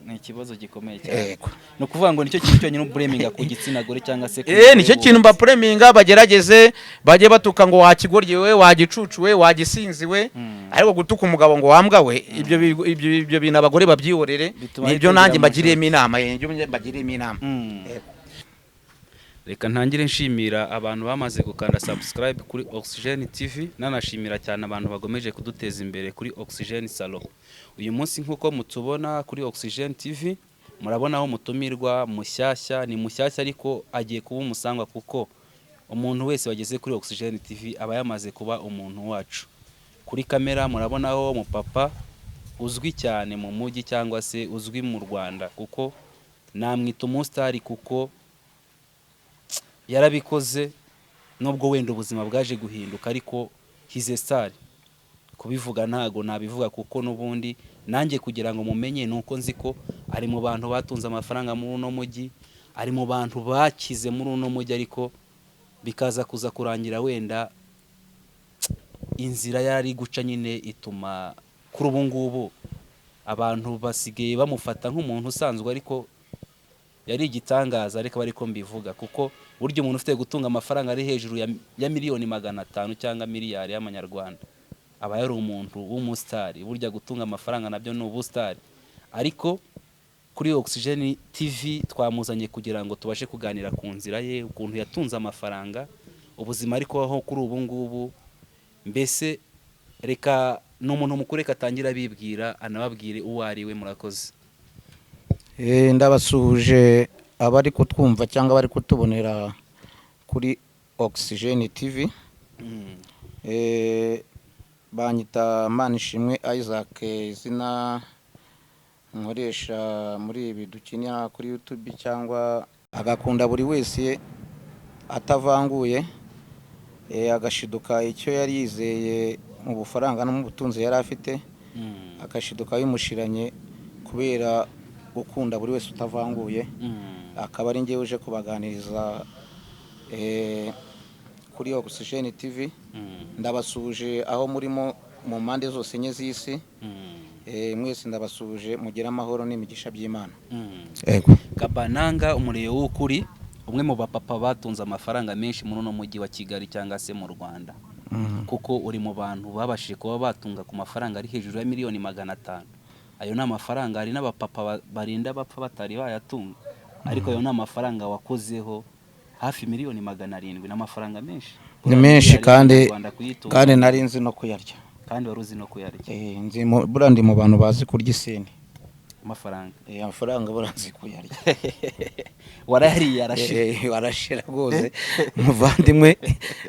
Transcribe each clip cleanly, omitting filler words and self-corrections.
ni ikibazo gikomeye cyane. No kuvuga ngo nicyo kintu cyonyine ubreminga ku gitsina gore cyangwa se nicyo kintu mbabreminga bagerageze baje batuka ngo wakigoryewe wagicucuwe wagisinziwe ariko gutuka umugabo ngo wambwa we ibyo bintu abagore babyihorere nibyo nanjye mbagiriyemo inama Reka ntangire nshimira abantu bamaze gukanda subscribe kuri Oxygen TV nanashimira cyane abantu bagomeje kuduteza imbere kuri Oxygen Salon. Uyu munsi nkuko mutubona kuri Oxygen TV murabona aho mutumirwa mushyashya ni mushyashya ariko agiye kuba umusangwa kuko umuntu wese wageze kuri Oxygen TV aba yamaze kuba umuntu wacu. Kuri kamera murabona aho umupapa uzwi cyane mu mujyi cyangwa se uzwi mu Rwanda kuko namwita umustar kuko yarabikoze nubwo wenda ubuzima bwaje guhinduka ariko he's a star. Kubivuga ntago nabivuga kuko nubundi nanjye kugira ngo mumenye nuko nzi ko ari mu bantu batunze amafaranga muri uno mujyi, ari mu bantu bakize muri uno mujyi ariko bikaza kuza kurangira wenda inzira yari guca nyine ituma kuri ubu ngubu abantu basigaye bamufata nk'umuntu usanzwe ariko yari igitangaza ariko bariko mbivuga kuko buryo umuntu ufite gutunga amafaranga ari hejuru ya miliyoni 500 cyangwa miliyari y'amanyarwanda aba yari umuntu w'umustar. Burya gutunga amafaranga nabyo ni ubustar ariko kuri Oxygen TV twamuzanye kugira ngo tubashe kuganira ku nzira ye ukuntu yatunze amafaranga ubuzima ariko aho kuri ubu ngubu mbese reka n'umuntu mukuru katangira bibwira anababwire uwo ari we. Murakoze. Ndabasuhuje abari kutwumva cyangwa bari kutubonera kuri Oxygen TV. Banyita Manishimwe Isaac izina nkoresha muri ibi dukinira kuri YouTube cyangwa agakunda buri wese atavanguye agashiduka icyo yari yizeye mu bufaranga no mu butunzi yari afite agashiduka bimushiranye kubera gukunda buri wese utavanguye akaba ari ngiye uje kubaganiriza kuri Oxygen TV. Ndabasuje aho murimo mu mpande zose nye z'isi mwese ndabasuje mugira amahoro n'imigisha by'Imana. Kabananga umureye w'ukuri umwe mu bapapa batunze amafaranga menshi muri uno mujyi wa Kigali cyangwa se mu Rwanda kuko uri mu bantu babashije kuba batunga ku mafaranga ari hejuru ya miliyoni 500. Ayo na mafaranga ari n'abapapa barinda bapfa batari bayatunga ariko ayo na mafaranga wakozeho hafi miliyoni 700 n'amafaranga menshi. Ni menshi kandi nari nzi no kuyarya. Kandi waruzi no kuyarya. Nzi burandi mu bantu bazi kurya iseni. Amafaranga. Amafaranga buranzi kuyarya. Warahari yarashira. Warashira rwose. Muvandimwe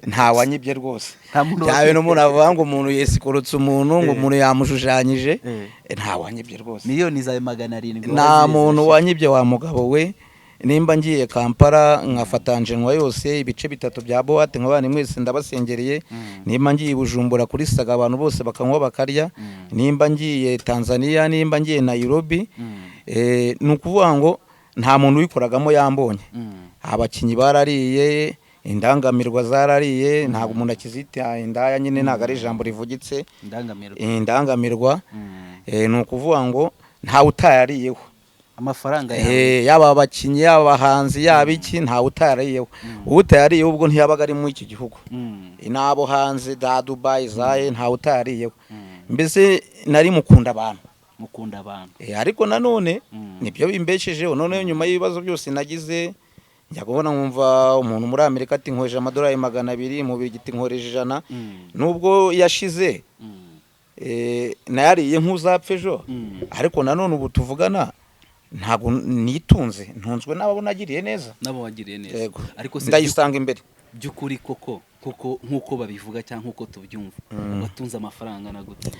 nta wanyibye rwose. Yawe no muntu avanga umuntu yesikorotse umuntu ngo umuntu yamushushanyije nta wanyibye rwose. Miliyoni za 700. Nta muntu wanyibye wa mugabo we. Nimba ngiye Kampala nkafatanjenwa yose ibice bitatu bya boate nk'abana mwese ndabasengereye. Nimba ngiye Bujumbura kuri Saga abantu bose bakanywa bakarya. Nimba ngiye Tanzania nimba ngiye Nairobi nukuvuga ngo nta muntu wikoragamo yambonye. Abakinyi barariye indangamirwa zarariye ntago umuntu akizita indaya nyine ntago ari ijambo rivugitse indangamirwa nukuvuga ngo nta utayariyeho amafaranga yaba abakinyi yaba abahanzi yaba iki nta utayariyeho utayariyeho ubwo ntiyabaga ari mu iki gihugu inabo hanze da Dubai zaye nta utayariyeho mbese nari mukunda abantu ariko nanone nibyo bimbeshejeho none nyuma y'ibibazo byose nagize njya kubona nkumva umuntu muri Amerika ati nkoreje amadolari 200 mu Bigiti nkoreje 100 nubwo yashize nayariye nk'uzapfe ejo ariko nanone ubu tuvugana ntago nitunze ntunzwe n'ababona agiriye neza nabo wagiriye neza ariko ndayisanga imbere by'ukuri koko nkuko babivuga cyangwa nkuko tubyumva watunze amafaranga na gute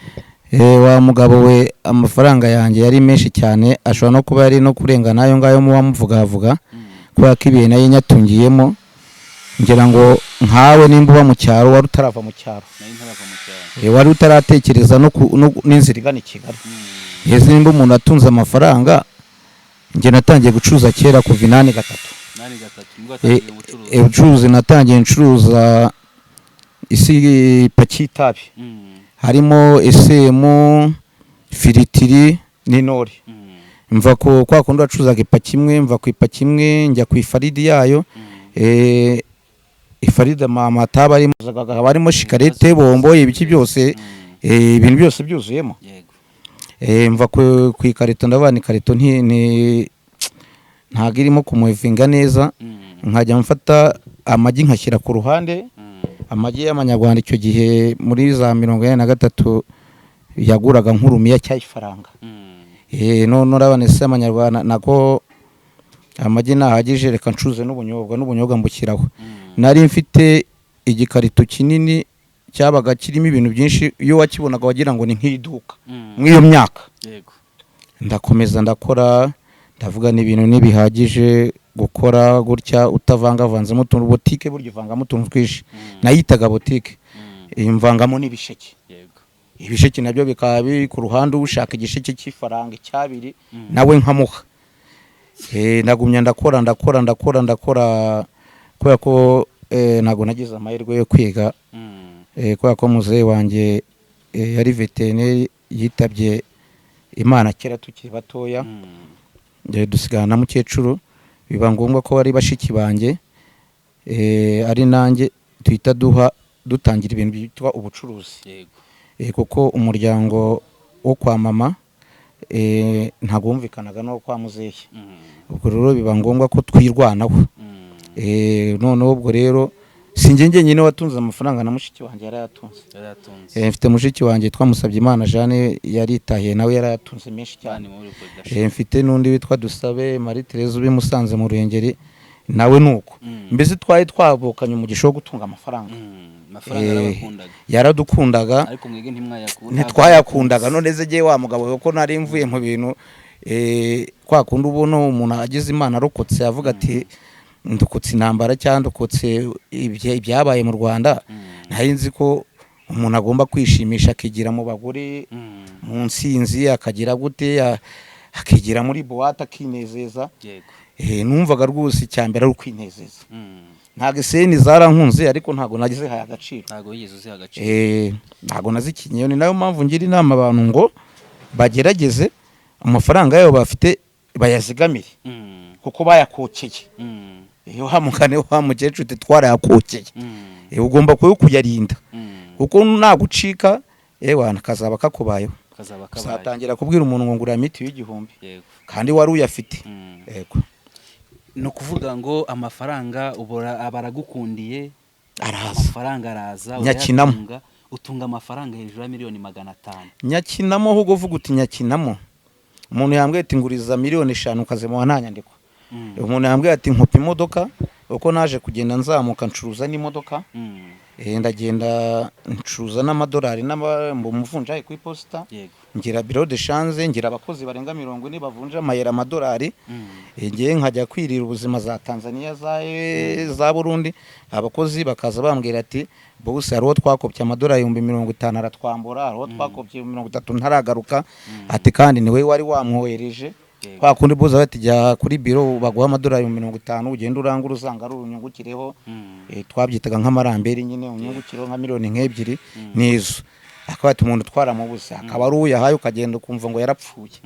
wa mugabo we amafaranga yanjye yari menshi cyane ashobora no kuba yari no kurenga nayo ngayo mu bamuvuga kwa kibiye nayo nyatungiyemo ngira ngo nkawe nimba uba mu cyaro wari utarava mu cyaro wari utaratekereza no n'inzira igana i Kigali yeze nimba umuntu atunze amafaranga nge natangiye gucuruza kera kuva 8 ubucuruzi natangiye ncuruza isi pakitabi harimo SM firitiri n'inori mva ku kwa kundi wacuruzaga ipaki imwe, mva ku ipaki imwe njya ku ifaridi yayo. Ifaridi amata haba harimo shikarete, bombo, ibiki byose, ibintu byose byuzuyemo. Mva ku ikarito, ndabana ikarito ntago irimo kumuvinga neza, nkajya mfata amagi nkashyira ku ruhande. Amagi y'amanyarwanda icyo gihe muri za 1983 yaguraga nk'urumiya cy'ifaranga. None urabona se amanyarwanda nako amagi nahagije, reka ncuze n'ubunyobwa mbukiraho. Nari mfite igikarito kinini cyabaga kirimo ibintu byinshi, iyo wakibonaga wagira ngo ni nk'iduka mw'iyo myaka. Ndakomeza ndakora, ndavuga n'ibintu ntibihagije gukora gutya utavangavanzemo utuntu. Botike burya ivangamo utuntu twinshi, nayitaga botike, imvangamo n'ibisheke. Ibisheke nabyo bikaba biri ku ruhande, ushaka igisheke cy'ifaranga cyabiri nawe nkamuha. Nagumya ndakora kubera ko ntago nagize amahirwe yo kwiga, kubera ko muzehe wanjye yari veterineri, yitabye Imana kera tukiri batoya. Dusigana na mukecuru, biba ngombwa ko bari bashiki banjye ari nanjye tuhita dutangira ibintu byitwa ubucuruzi. Kuko umuryango wo kwa mama ntago wumvikanaga no kwa muzehe. Ubwo rero biba ngombwa ko twirwanaho. Noneho ubwo rero sinjye nyine watunze amafaranga, na mushiki wanjye yarayatunze. Mfite mushiki wanjye twamusabye Imana Jeanne, yaritahiye, nawe yarayatunze menshi cyane. Mfite n'undi witwa Dusabe Marie Therese uri Musanze mu Ruhengeri, nawe nuko. Mbese twari twavukanye umugisha wo gutunga amafaranga. Yaradukundaga ariko mwege ntimwayakunda, ntitwayakundaga. None ze giye wa mugabo ko nari mvuye mu bintu kwa kundi ubona umuntu agize Imana arokotse avuga ati ndukutse intambara cyangwa ndukutse ibyabaye mu Rwanda. Nari nzi ko umuntu agomba kwishimisha, akigira mu bagore, mu nsinzi, akagira gute, akigira muri boîte akinezeza. Numvaga rwose icyambere ari ukwinezeza. Ntago seni zarankunze, ariko ntago nagize haya agaciro. Ntago yize uzi agaciro. Ntago nazikinyeyo. Ni nayo mpamvu ngira inama abantu ngo bagerageze amafaranga yabo bafite bayazigamire, kuko bayakokeye. Iyo hamukane wa mukecuru uti twarayakokeye, ugomba kuyarinda, kuko nagucika wana kazaba kakubayeho. Uzatangira kubwira umuntu ngo ngura miti y'igihumbi kandi wari uyafite. No kuvuga ngo amafaranga ubora abaragukundiye, amafaranga araza, nyakinamo, utunga amafaranga hejuru ya 500,000. Nyakinamo ahubwo uvuga uti nyakinamo. Umuntu yambwiye ati nguriza 5,000,000 ukazimuha nta nyandiko. Umuntu yambwiye ati nkopa imodoka, uko naje kugenda nzamuka ncuruza n'imodoka. Ndagenda ncuruza n'amadolari n'umuvunjayi ku iposita. Ngira bureau de change, ngira abakozi barenga 40 bavunja amayera amadolari. Ngiye nkajya kwirira ubuzima za Tanzania za Burundi. Abakozi bakaza bambwira ati bose hariho twakopye amadolari 50,000 aratwambura, hariho twakopye 30 ntaragaruka. Ati kandi niwe wari wamwohereje. Kwa kundi boza bati jya kuri biro baguha amadolari 50, ugenda urangura uzanga ari unyungukireho. Twabyitaga nk'amarambere nyine, unyungukireho nka miliyoni nk'ebyiri nizo. Akaba ati umuntu twaramubuze, akaba ari uyahaye ukagenda ukumva ngo yarapfuye.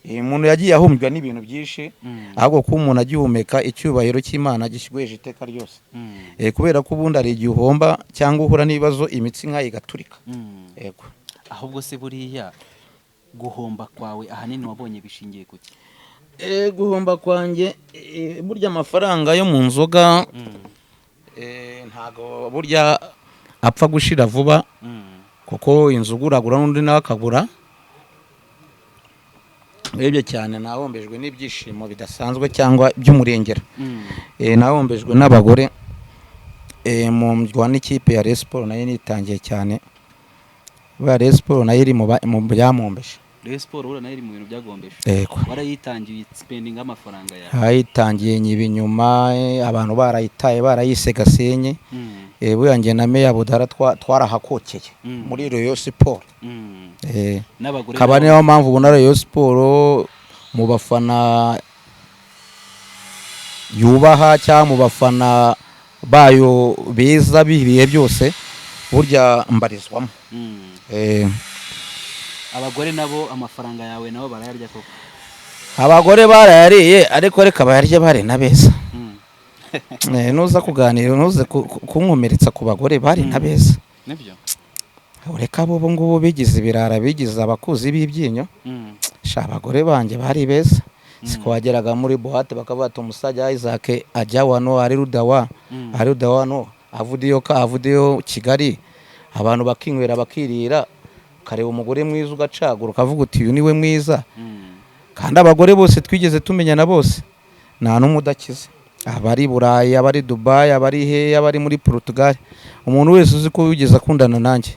Umuntu yagiye ahumbwa n'ibintu byinshi, ahubwo ko umuntu agihumeka icyubahiro cy'Imana gishyigweje iteka ryose. Kubera ko ubundi ari igihomba cyangwa uhura n'ibibazo imitsi nkayi igaturika. Yego. Ahubwo se buriya guhomba kwawe ahanini wabonye bishingiye kuki? Guhomba kwanjye burya amafaranga yo mu nzoga ntago burya apfa gushira vuba, kuko inzoga uragura n'undi nawe akagura. Urebye cyane nahombejwe n'ibyishimo bidasanzwe cyangwa by'umurengera. Nahombejwe n'abagore mu mjwana n'ikipe ya Rayon Sports, nayo nitangiye cyane. Ba Rayon Sports nayo iri mu byamombeje. Rayon Sports ura nayo iri mu bintu byagombeshe. Warayitangiye spending amafaranga yawe. Hayitangiye nyibinyuma, abantu barayitaye barayisegasenye. Buyangiye na Meya Budara twarahakokeye muri Rayon Sports. N'abagore kabane niyo mpamvu ubona Rayon Sports mu bafana yubaha cyangwa mu bafana bayo beza bihiye byose burya mbarizwamo. Abagore nabo amafaranga yawe nabo barayarya koko. abagore barayariye ariko reka bayarye bari na beza. Nuza kuganira nuze kunkomeretsa ku bagore bari na beza. Nibyo. Ureka bo ngubu bigize ibirara bigize abakuzi b'ibyinyo. Sha abagore banjye bari beza. Siko wageraga muri boîte bakavuga ati umusajya Isaac ajya wano ari rudawa no avudiyo Kigali abantu bakinywera bakirira kareba umugore mwiza ugacagura ukavuga uti uyu niwe mwiza. Kandi abagore bose twigeze tumenyana bose nta n'umudakize, abari Burayi, abari Dubai, abari he, abari muri Portugal, umuntu wese uzi ko wigeze akundana nanjye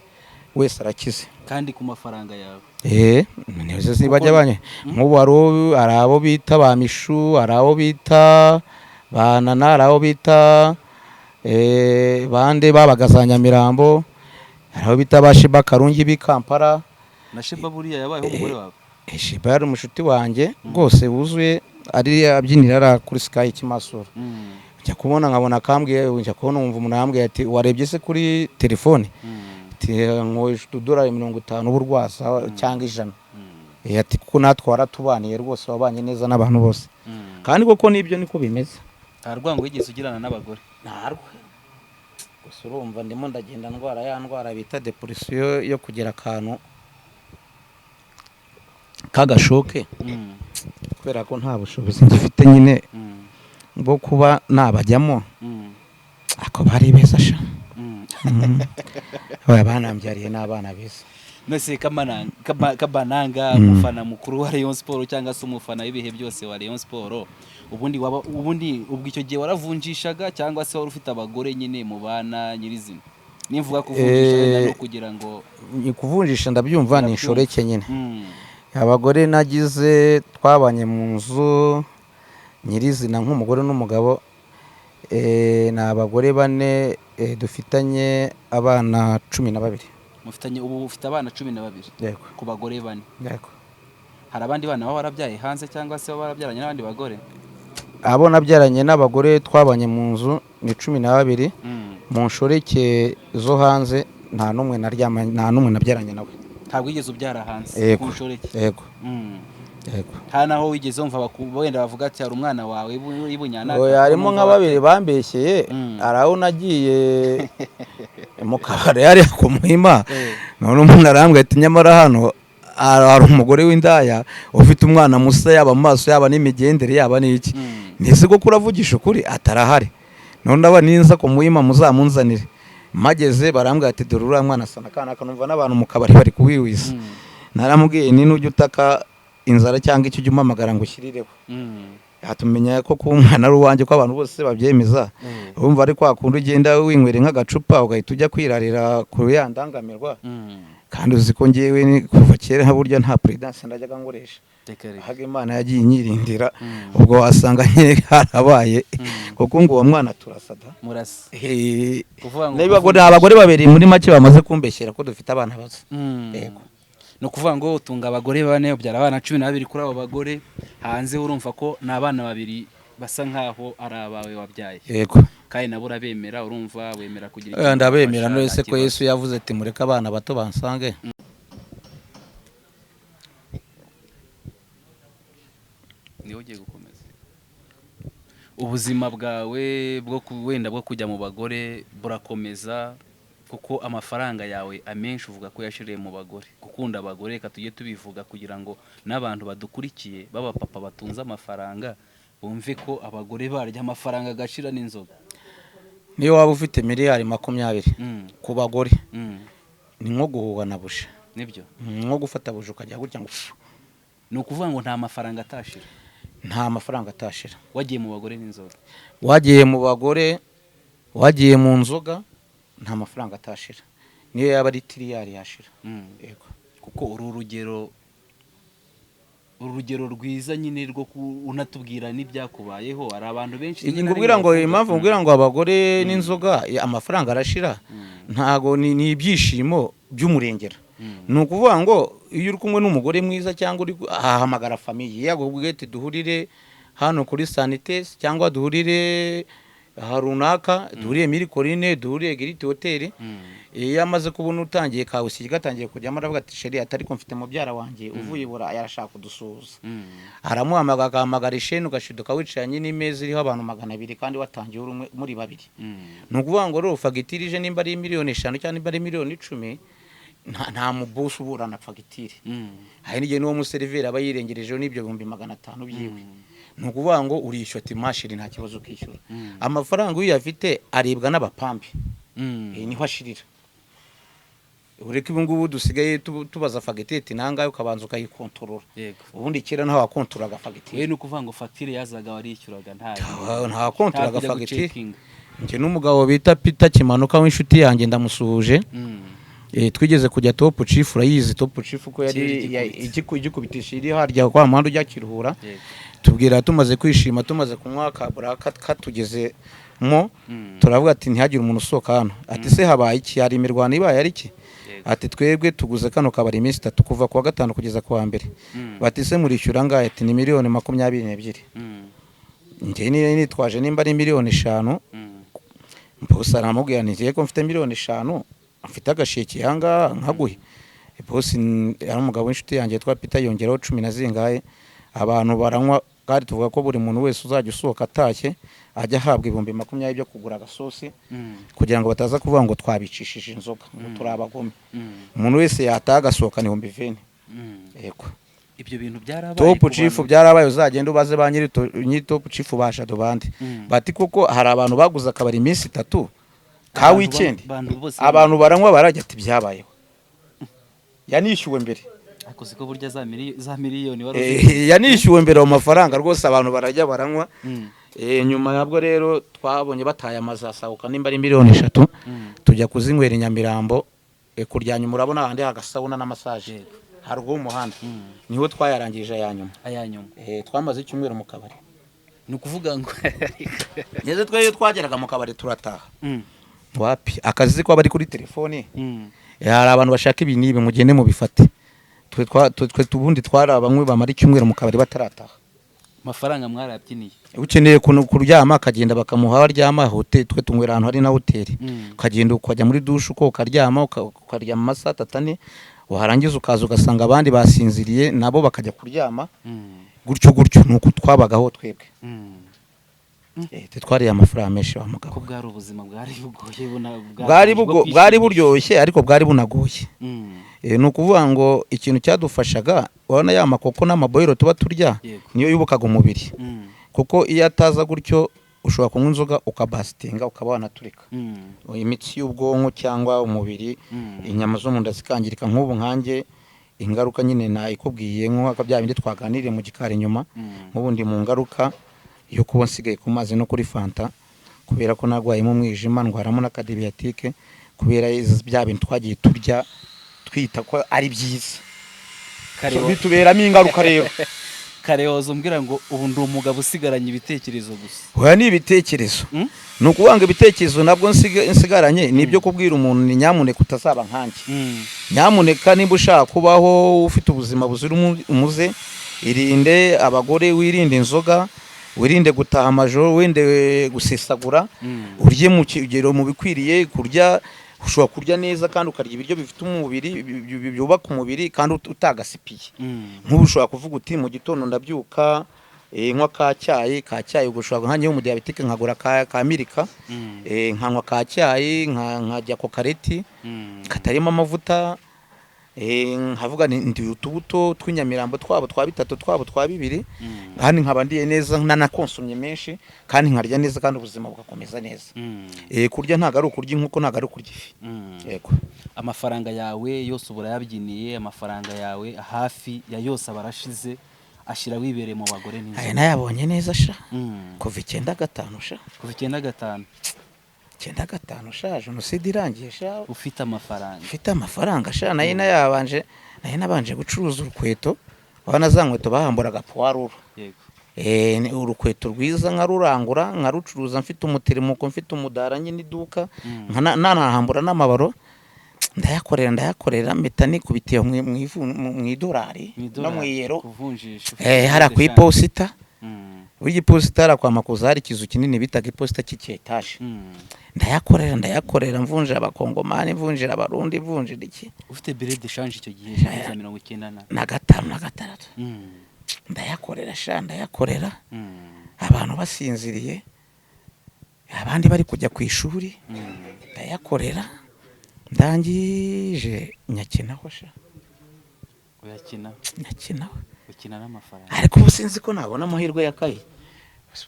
wese arakize kandi ku mafaranga yawe. Nizo zibajya banye nk'ubu ari abo bita ba Mishu, ari abo bita banana, ari abo bita bande babagaza Nyamirambo, ari abo bita bashiba Karungi bi Kampala. Na Sheba buriya yabaye umugore wawe? Sheba yari umushuti wanjye rwose wuzuye, ari abyinira kuri Sky Kimasura. Njya kubona nkabona akambwiye, njya kubona umva umuntu yambwiye ati warebye se kuri telefone nkoje $50 burwasa cyangwa $100. Ati kuko natwe waratubaniye rwose wabanye neza n'abantu bose. Kandi koko nibyo niko bimeze. Nta rwango yigeze ugirana n'abagore? Ntarwo. Gusa urumva ndimo ndagenda ndwara ya ndwara bita depression yo kugira akantu kagashoke. Kubera ko nta bushobozi ngifite nyine bwo kuba nabajyamo. Ako bari beza sha. Banambyariye n'abana beza. Nose Kabananga umufana mukuru wa Rayon Sport cyangwa se umufana w'ibihe byose wa Rayon Sport, ubundi ubwo icyo gihe waravunjishaga cyangwa se wari ufite abagore nyine mu bana nyirizina? Nimvuga kuvunjisha no kugira ngo kuvunjisha ndabyumva ni inshoreke nyine. Abagore nagize twabanye mu nzu nyirizina nk'umugore n'umugabo, ni abagore 4 dufitanye abana 12. Mufitanye ubu ufite abana 12? Yego. Ku bagore 4? Yego. Hari abandi bana baba barabyaye hanze cyangwa se baba barabyaranye n'abandi bagore? Abo nabyaranye n'abagore twabanye mu nzu ni 12. Mu nshoreke zo hanze nta numwe nabyaranye nawe. Ntabwo wigeze ubyara hanze ku nshoreke? Yego. Yego. Nta naho wigeze umva wenda bavuga ati hari umwana wawe ibunyana? Harimo nka 2 bambeshyeye, araho nagiye mu kabare yari ku Muhima, none umuntu arambwira ati nyamara hano hari umugore w'indaya ufite umwana musa yaba amaso yaba n'imigendere yaba n'iki. Nese ko kuravugisha ukuri atarahari, none ndaba ninza ku Muhima muzamunzanire. Mageze barambwira ati dore uriya mwana sana kana kanumva n'abantu mu kabari bari kuwiwiza. Naramubwiye ni nujya utaka inzara cyangwa icyo umamagara ngo ushyirireho. Hatumenya ko ku mwana ari uwanjye ko abantu bose babyemeza. Urumva ari kwa kundi ugenda winywera nk'agacupa ugahita ujya kwirarira ku yandangamirwa. Kandi uzi ko ngewe kuva kera burya nta prudence ndajyaga ngoresha. Haga Imana yagiye inyirindira, ubwo wasanga nyine harabaye kuko ngo uwo mwana turasada murasa. Abagore babiri muri make bamaze kumbeshyera ko dufite abana baza. Yego. No kuvuga ngo utunga abagore 4 ubyara abana 12 kuri abo bagore hanze, urumva ko n'abana 2 basa nkaho ari abawe wabyaye. Yego. Kandi nabo urabemera, urumva wemera kugira ndabemera no ese ko Yesu yavuze ati mureka abana bato bansange. Niho ugiye gukomeza ubuzima bwawe bwo kujya mu bagore burakomeza, kuko amafaranga yawe amenshi uvuga ko yashiriye mu bagore. Gukunda abagore reka tujye tubivuga kugira ngo n'abantu badukurikiye baba papa batunze amafaranga bumve ko abagore barya amafaranga agashira n'inzoga. Niyo waba ufite miliyari 20 ku bagore ni nko guhuga na busha. Nibyo. Nko gufata buje ukajya gutya ngo ni ukuvuga ngo nta mafaranga atashira. Nta mafaranga atashira. Wagiye mu bagore n'inzoga? Wagiye mu bagore, wagiye mu nzoga, nta mafaranga atashira. Niyo yaba ari tiriyari yashira. Yego. Kuko urugero rwiza nyine rwo unatubwira n'ibyakubayeho. Ari abantu benshi ngubwira ngo impamvu ngubwira ngo abagore n'inzoga amafaranga arashira, ntago ni ibyishimo by'umurengera. Ni ukuvuga ngo iyo uri kumwe n'umugore mwiza cyangwa uri ahamagara famiye yagubwiye ati duhurire hano kuri Sanites cyangwa duhurire aha runaka duhuriye muri Corine duhuriye Giriti Hotel. Iyo amaze kubona utangiye kawusi gatangiye kujyamo aravuga ati sheri atari ko mfite mubyara wanjye uvuye bura yarashaka kudusuhuza. Aramuhamagara agamagara isheni ugashiduka wicaranye n'imeza iriho abantu 200 kandi watangiye uri muri babiri. Nukuvuga ngo ro fagitirije nimba ari miliyoni 5 cyangwa nimba ari miliyoni 10 nta mubosi uburana fagitire. Hari n'igihe n'uwo museriveri aba yirengerejeho n'ibyo 500 byiwe. Nukuvuga ngo urishyura ati mashiri nta kibazo ukishyura. Amafaranga uyu yafite aribwa n'abapambi. Niho ashirira. Ureke ibungubu dusigaye tubaza fagitire nangaye ukabanza ukayikontorora. Ubundi kera nta wakontoraga fagitire. We nukuvuga ngo fagitire yazaga warishyuraga nta wakontoraga fagitire. Nje n'umugabo bita Peter Kimanuka w'inshuti yanjye ndamusuhuje. Twigeze kujya Top Chief urayizi Top Chief ko yari igikubitisha iri harya kwa mpande ujya Kiruhura. Tubwira tumaze kwishima tumaze kunywa kabura katugeze mo turavuga ati ntihagire umuntu usoka hano. Ati se habaye iki hari imirwano ibaye ari iki? Ati twebwe tuguze kano kabari iminsi 3 kuva kuwa 5 kugeza kuwa mbere. Bati se murishyura ngaye ati ni miliyoni 22. Nje nitwaje nimba ari miliyoni 5. Boss aramubwira nti ko mfite miliyoni 5 mfite agasheki hanga nkaguhe. Boss ari umugabo w'inshuti yanjye twa Peter yongeraho 10 na zingaye abantu baranywa kandi tuvuga ko buri muntu wese uzajya usohoka atashye ajya ahabwa 20 byo kugura agasosi kugira ngo bataza kuvuga ngo twabicishije inzoga ngo turabagome. Umuntu wese yataha agasohoka ni 20. Yego ibyo bintu byarabaye Top Chief byarabaye uzagenda ubaze ba nyiri Top Chief basha dobandi. Bati koko hari abantu baguza akabari iminsi 3 ka weekend abantu baranywa barajya ati byabayeho yanishyuwe mbere. Ako siko burya za miliyoni yanishyuwe mbere mu mafaranga rwose abantu barajya baranywa. Nyuma yabwo rero twabonye bataye amazasahuka nimba ari miliyoni 3 tujya kuzinywera Nyamirambo kuryanya murabona handi hagasabuna na massage harwo umuhanda niho twayarangije ayanyuma twamaze icyumweru mu kabari. Nukuvuga ngo neze twayo twageraga mu kabari turataha. Wapi akazi ko bari kuri telefone. Hari abantu bashaka ibinibi mugende mu bifate. Twe tubundi twarabanywe bamara icyumweru mu kabari batarataha. Mafaranga mwarabyiniye. Ukeneye kuryama akagenda bakamuha aryama hotel twe tunywera ahantu hari na hotel. Ukagenda ukajya muri douche uko ukaryama ukaryama amasaha 3 warangiza ukaza ugasanga abandi basinziriye nabo bakajya kuryama. Gutyo nuko twabagaho twebwe. Twariye amafaranga menshi wa mugabo. Ko bwari ubuzima bwari bugoye bwari buryoshye ariko bwari bunagoye. Nukuvuga ngo ikintu cyadufashaga urabona ya makoko n'amaboyiro tuba turya niyo yubukaga umubiri. Kuko iyo ataza gutyo ushobora kunywa inzoga ukabastinga ukaba wanaturika. Imitsi y'ubwonko cyangwa umubiri inyama zo mu nda zikangirika nk'ubu nkanjye ingaruka nyine nayikubwiye nk'uko byabindi twaganiriye mu gikari nyuma nk'ubundi mu ngaruka yo kuba nsigaye ku mazi no kuri fanta kubera ko nagwayemo umwijima ndwaramo na kadibiatike kubera bya bintu twagiye turya twita ko ari byiza bituberamo ingaruka rero. Kareozo umbwira ngo ubu ndi umugabo usigaranye ibitekerezo gusa. Hoya ni ibitekerezo. Nukubanga ibitekerezo nabwo nsigaranye nibyo kubwira umuntu ni nyamuneka utazaba nkanjye. Nyamuneka nimba ushaka kubaho ufite ubuzima buzira umuze irinde abagore wirinde inzoga wirinde gutaha amajoro wende gusesagura urye mu kigero mu bikwiriye kurya ushobora kurya neza kandi ukarya ibiryo bifite umubiri byubaka umubiri kandi utagasipiye. Nk'ubu ushobora kuvuga uti mu gitondo ndabyuka nkwa ka cyayi ugushobora nkanye mu diabetike nkagura ka milika nkanywa ka cyayi nkajya ko kareti katarimo amavuta nkavuga ndi utubuto tw'inyamirambo twabo twa 3 twabo twa 2 kandi nkabandiye neza nanakonsumye menshi kandi nkarya neza kandi ubuzima bugakomeza neza. Kurya ntago ari ukurya inkuko ntago ari ukurya ifi. Yego amafaranga yawe yose ubura yabyiniye amafaranga yawe hafi ya yose abarashize ashira wibereye mu bagore neza. Aya nayabonye neza sha kuva 95 sha kuva 95 sha jenoside irangiye sha ufite amafaranga sha naye nabanje gucuruza urukweto abana za nkweto bahamburaga poiruro. Yego urukweto rwiza nkarurangura nkarucuruza mfite umuterimuko mfite umudara nyine iduka nanahambura n'amabaro ndayakorera mpita nikubitiye mu idolari no mu yero kuvunjisha hara ku iposita burya iposita hariya kwa Makuza hari ikizu kinini bitaga iposita cy'icyetaje, ndayakorera mvunjira abakongomani, mvunjira abarundi, mvunjira iki. ufite bire de change icyo gihe za 95 na 5 na 6 ndayakorera abantu basinziriye, abandi bari kujya ku ishuri, ndayakorera ndangije nyakinaho nyakinaho ukina n'amafaranga. ariko ubu sinzi ko nabona amahirwe ya kabiri,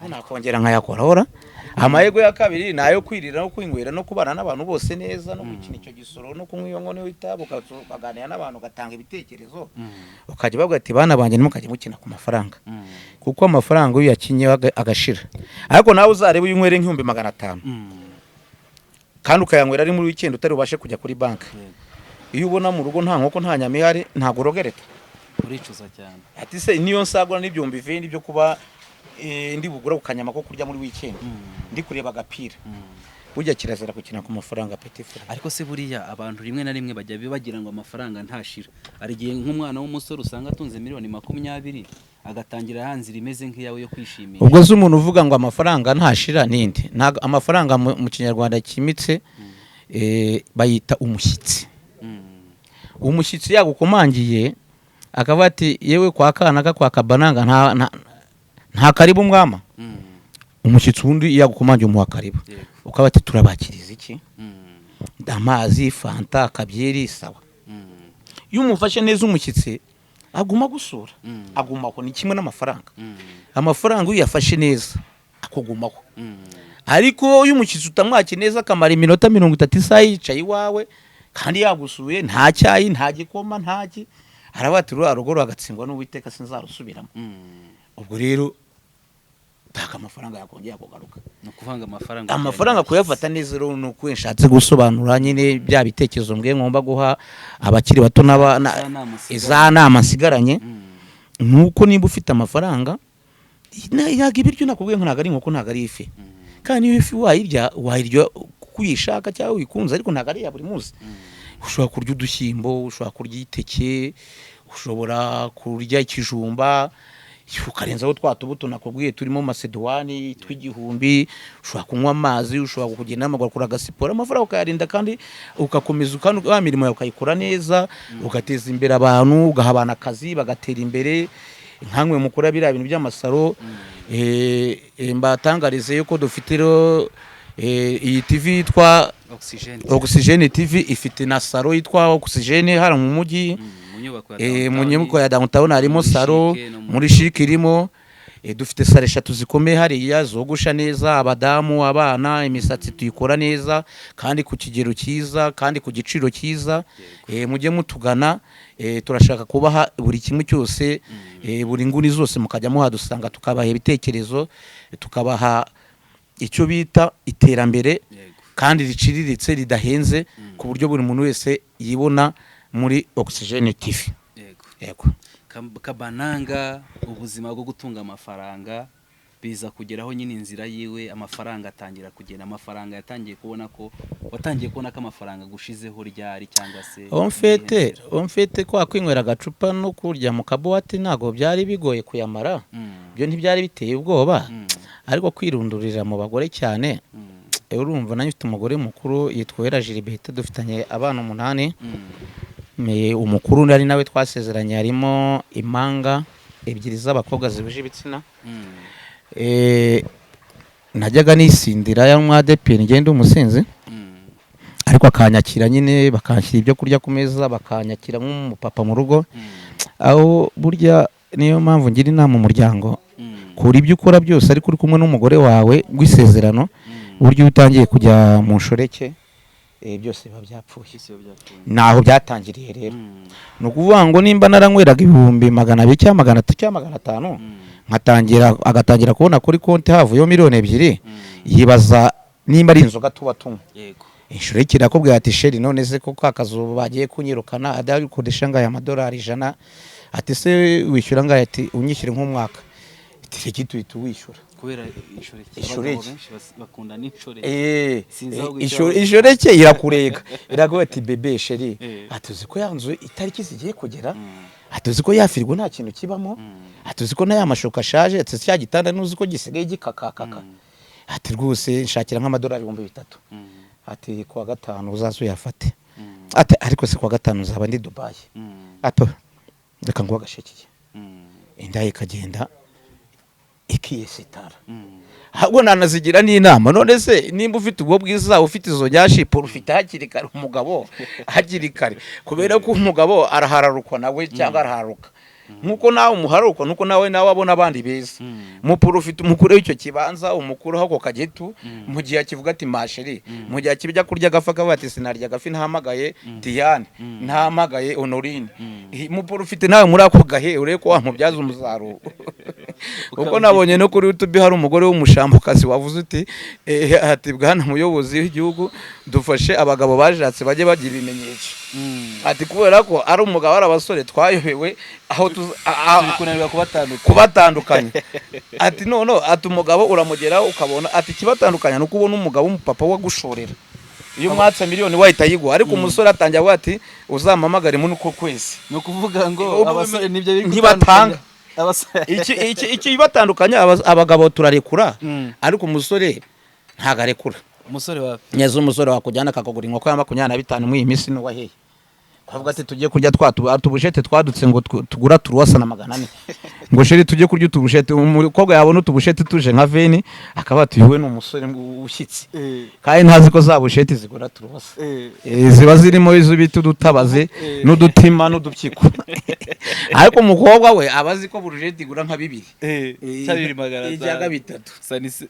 nakongera nkayakora. Amahirwe ya kabiri nayo kwirira no kwinywera no kubana n'abantu bose neza, no gukina icyo gisoro, no kunywa iyo nkono y'itabu, ukaganira n'abantu, ugatanga ibitekerezo, ukajya bavuga ati bana banjye nimukajya mukina ku mafaranga, kuko amafaranga iyo yakinye agashira. Ariko nawe uzarebe uyu nywere nk'ibihumbi 500 kandi ukayanywera ari muri weekend utari ubashe kujya kuri banki. Iyo ubona mu rugo nta nkoko nta nyama ihari ntago urogereta, uricuza cyane. ati se niyo nsagura n'ibyumbi 20 byo kuba ndi bugura ukanyama ko kurya muri weekend, ndi kureba agapira. Burya kirazira gukina ku mafaranga petit frère. Ariko se buriya abantu rimwe na rimwe bajya bibagira ngo amafaranga ntashira. Ari igihe nk'umwana w'umusore usanga atunze miliyoni 20 agatangira hanzira imeze nk'iyawe yo kwishimisha. Ubwo zo umuntu uvuga ngo amafaranga ntashira ninde? Ntago amafaranga mu kinyarwanda kimitse bayita umushyitsi. Umushyitsi yagukomangiye akavuga ati yewe kwa kana kwa kabananga nta karibu mwama. Umushyitsi wundi yagukomangiye umuha karibu, ukaba ati turabakiriza iki, amazi, fanta, akabyeri, sawa. Iyo umufashe neza umushyitsi aguma gusura, agumaho. Ni kimwe n'amafaranga. Amafaranga iyo yafashe neza akugumaho, ariko uyu umushyitsi utamwaki neza akamara iminota 30 isaha yicaye iwawe kandi yagusuye, nta cyayi, nta gikoma, ntaki, arabati rugo rwagatsindwa n'Uwiteka sinzarusubiramo. Ubwo rero taka amafaranga yakongera kugaruka. No kuvanga amafaranga kuyafata neza rero no kwenshatse gusobanura nyine bya bitekerezo mbwe ngomba guha abakiri bato iza nama nsigaranye. Nuko nimba ufite amafaranga yaga ibiryo nakubwiye nko nagari nkoko nagari ifi, kandi iyo ifi wayirya kuyishaka cyangwa wikunze, ariko nagari ya buri munsi. Ushobora kurya udushyimbo, ushobora kurya iteke, ushobora kurya ikijumba, ukarenzaho twatubuto nakubwiye turimo masedowani tw'igihumbi, ushobora kunywa amazi, ushobora kugenda n'amaguru kuri agasiporo. Amafaranga ukayarinda kandi ugakomeza wa mirimo yawe ukayikora neza, ugateza imbere abantu, ugahabana akazi bagatera imbere. Nkankwe mukora biriya bintu by'amasaro, mbatangarize yuko dufite iyi TV yitwa Oxygene TV, ifite na saro yitwa Oxygene hara mu mujyi, mu nyubako ya downtown harimo saro, muri chic irimo. Dufite sare 3 zikomeye hariya zogusha neza abadamu, abana, imisatsi tuyikora neza kandi ku kigero cyiza kandi ku giciro cyiza. Mujye mutugana, turashaka kubaha buri kimwe cyose, buri nguni zose mukajya muhadusanga, tukabaha ibitekerezo, tukabaha icyo bita iterambere kandi riciriritse ridahenze, ku buryo buri muntu wese yibona muri Oxygene TV. Yego. Kabananga, ubuzima bwo gutunga amafaranga biza kugeraho nyine inzira yiwe, amafaranga atangira kugenda. Amafaranga yatangiye kubona ko watangiye kubona ko amafaranga gushizeho ryari, cyangwa se omfete kwa kwinywera agacupa no kurya mu kabuwate ntago byari bigoye kuyamara. Byo ntibyari biteye ubwoba, ariko kwirundurira mu bagore cyane. Urumva nanjye ufite umugore mukuru yitwa Gilbert, dufitanye abana 8. Umukuru nari nawe twasezeranye harimo impanga 2 z'abakobwa zibuje ibitsina. Najyaga nisindira ya mwadepeni ngende umusinzi, ariko akanyakira nyine, bakanshyira ibyo kurya ku meza, bakanyakira nk'umupapa mu rugo. Aho burya niyo mpamvu ngira inama umuryango, kuri ibyo ukora byose ariko uri kumwe n'umugore wawe rw'isezerano, buryo utangiye kujya mu nshoreke byose biba byapfuye. Naho byatangiriye rero. No kuvuga ngo nimba naranyweraga 200 cyangwa 300 cyangwa 500, nkatangira agatangira kubona kuri konti havuyeho miliyoni 2, yibaza nimba ari inzoga tuba tunywa. Yego. Inshoreke irakubwira ati sheri none se ko akazuba bagiye kunyirukana adakodesha ngaya $100, ati se wishyura ngaya, ati unyishyire nk'umwaka. itireki tuhita uwishyura kubera inshoreke Inshoreke. abagabo benshi bakunda n'inshoreke Sinzi aho guhita inshoreke irakurega iraguha ati bebe sheri Eh. atuzi ko yanzu itariki zigiye kugera atuzi ko yafirwa nta kintu kibamo atuzi ko n'aya mashuka ashaje atuzi cya gitanda nuzi ko gisigaye gikakakaka ati rwose nshakira nk'amadolari 3,000 ati kuwa gatanu uzaza uyafate ati ariko se kuwa gatanu uzaba ndi Dubai ato reka ngo agashekiye indaye kagenda ikiyesitara ahubwo nanazigira n'inama none se nimba ufite ubwo bwiza ufite izo nyashipo ufite hakiri kare umugabo hakiri kare kubera ko umugabo arahararukwa nawe cyangwa araharuka nkuko nawe umuharuka nuko nawe abona abandi beza mupuru ufite umukuru w'icyo kibanza umukuru hako kagetu mu gihe akivuga ati masheri mu gihe akibijya kurya gafa kabati sinarya gafi ntahamagaye Diane ntahamagaye Honorine mupuru ufite nawe muri ako gahe ureko ko wamubyaza umusaruro uko nabonye no kuri YouTube hari umugore w'umushambukazi wavuze uti ati bwana muyobozi w'igihugu dufashe abagabo bajatse baje bagira ibimenyetso ati kubera ko ari umugabo ari abasore twayobewe aho kunanirwa kubatandukanya ati no ati umugabo uramugeraho ukabona ati kibatandukanya no kubona umugabo umupapa wagushorera iyo mwatse miliyoni wahita yigwa ariko umusore atangira avuga ati uzampamagare muri uko kwezi no kuvuga ngo abasore nibyo biri ntibatanga iki ibatandukanya abagabo turarekura ariko umusore ntago arekura umusore wa nyazo umusore wakujyana akakugura inkoko ya 25 mu iyi minsi no waheye kwavuga ati tugiye kurya tubushete twadutse ngo tugura turuwasa na 400 ngo sheri tujye kurya tubushete umukobwa yabona tubushete tuje nka veni akaba tuyiwe n'umusore ushyitsi kandi ntazi ko zabushete zigura turuwasa ziba zirimo izubita udutabaze n'udutima n'udupyiko ariko umukobwa we abazi ko burushete igura nka 2 cyabiri magana ijyaga 3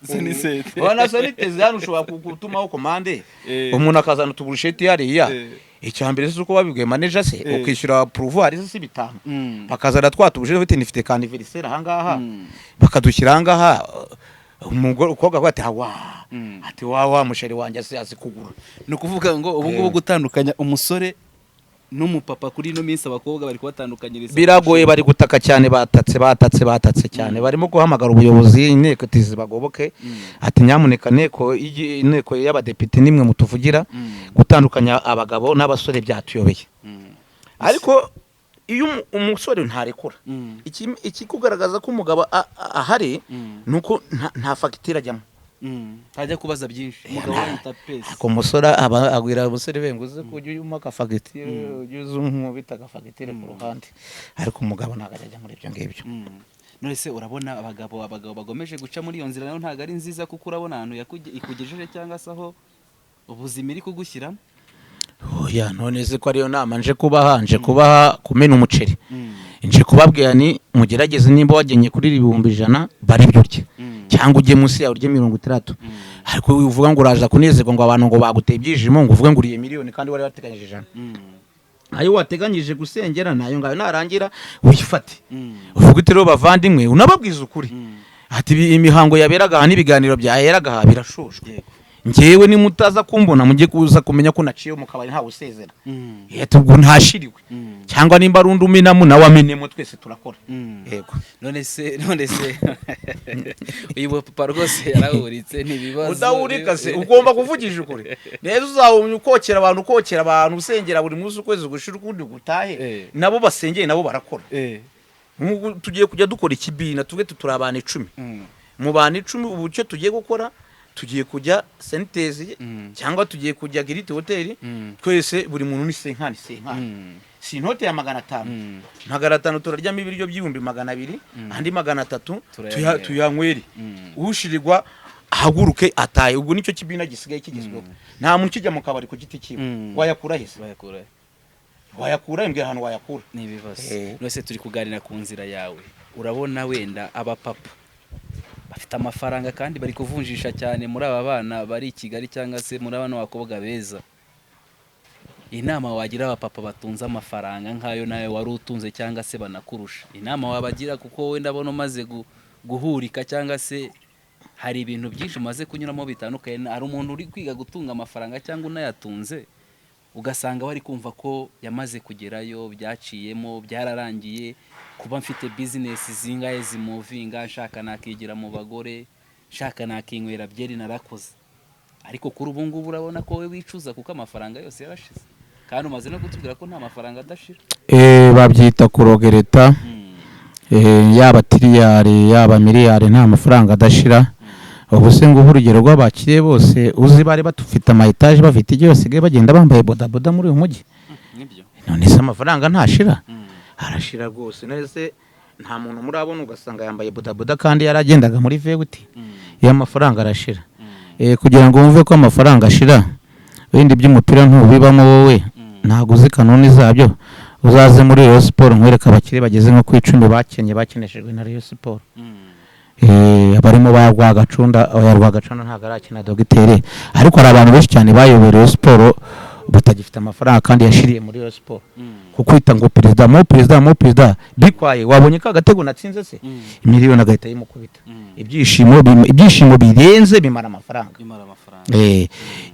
sanisete wana saniteze hano ushobora kugutumaho komande umuntu akazana tubushete yariya icyambere se uko babibwiye manager se ukishyura pouvoir se 5 bakazara twatubuje bite nifite anniversaire ahangaha bakadushyira ahangaha umugore ukobwa kwati ati wa musheri wanjye se azikugura no kuvuga ngo ubu ngubu gutandukanya umusore n'umupapa kuri no minsi abakobwa bari kubatandukanyiriza biragoye bari gutaka cyane batatse cyane barimo guhamagara ubuyobozi inteko tizibagoboke ati nyamuneka inteko y'abadepite nimwe mutuvugira gutandukanya abagabo n'abasore byatuyobeye ariko iyo umusore ntarekura iki kugaragaza ko umugabo ahari nuko nta fagitire ajyamo hajya kubaza byinshi umugabo yita pesa ko umusore agwira umusore benguze kujya uyuma akafagitire ujuze nkubita akafagitire ku ruhande ariko umugabo ntago ajya muri ibyo ngibyo none se urabona abagabo bagomeje guca muri iyo nzira nayo ntago ari nziza kuko urabona ahantu ikugejeje cyangwa se aho ubuzima iri kugushyiramo oya none se ko ariyo nama nje kubaha kumena umuceri nje kubabwira ni mugerageze nimba wagenye kuri 100 bari byurye cyangwa ujye munsi ya urye 30 ariko uvuga ngo uraza kunezerwa ngo abantu ngo baguteye ibyijimo ngo uvuge ngo uriye miliyoni kandi wari wateganyije 100 ayo wateganyije gusengera nayo ngayo narangira wifate uvuga uti rero bavandimwe unababwiza ukuri ati imihango yaberaga aha n'ibiganiro byaheraga aha birashoshwe ngewe ni mutaza kumbona mujye kuza kumenya ko naciye mu kabari nta usezera yete ubwo ntashiriwe cyangwa nimba rundi uminamo nawe amenemo twese turakora yego none se uyu papa rwose yarahuritse ntibibazo udahurika se ugomba kuvugisha ukuri neza uzahumye ukokera abantu usengera buri munsi ukwezi gushira ukundi gutahe nabo basengeye nabo barakora tugiye kujya dukora ikibina tuve turabana 10 mu bana 10 ubu cyo tugiye gukora tugiye kujya Sentezi cyangwa tugiye kujya Giriti Hotel twese buri muntu ni senkani si intote ya 500 turaryamo ibiryo by'ibihumbi 200 andi 300 tuyanywere ushirirwa ahaguruke ataye ubwo nicyo kibina gisigaye kigezweho nta muntu kijya mu kabari ku giti kiwe wayakura hese wayakura imbere hano wayakura nibibazo nose turi kuganira ku nzira yawe urabona wenda abapapa bafite amafaranga kandi bari kuvunjisha cyane muri aba bana bari i Kigali cyangwa se muri abana bakobwa beza inama wagira abapapa batunze amafaranga nkayo nayo wari utunze cyangwa se banakurusha inama wabagira kuko wenda bono maze guhurika cyangwa se hari ibintu byinshi umaze kunyuramo bitandukanye ari umuntu uri kwiga gutunga amafaranga cyangwa unayatunze ugasanga bari kumva ko yamaze kugerayo, byaciyemo, byararangiye, kuba mfite bizinesi zingahe zimuvinga, nshaka nakigira mu bagore, nshaka nakinywera byeri narakoze. Ariko kuri ubu ngubu urabona ko we wicuza kuko amafaranga yose yarashize, kandi umaze no kutubwira ko nta mafaranga adashira. Babyita kurogereta. Yaba tiriyari yaba miliyari nta mafaranga adashira. Ubu se ngo urugero rw'abakire bose uzi bari batufite ama etage bafite ibyo basigaye bagenda bambaye bodaboda muri uyu mujyi. Nibyo. None se amafaranga ntashira? Arashira rwose. Nese nta muntu murabona ugasanga yambaye bodaboda kandi yaragendaga muri veguti. Iyo amafaranga arashira. Kugira ngo wumve ko amafaranga ashira, windi by'umupira ntubibamo wowe, ntago uzi kanuni zabyo, uzaze muri Rayon Sport nkwereka abakire bageze nko ku 10 bakeneshejwe na Rayon Sport. Abarimo Rwagacunda ntago arakina dogiteri, ariko hari abantu benshi cyane bayoboye Rayon Sport batagifite amafaranga kandi yashiriye muri Rayon Sport. Kukwita ngo perezida bikwaye, wabonye ka gatego natsinze se miliyoni agahita yimukubita. Ibyishimo birenze bimara amafaranga.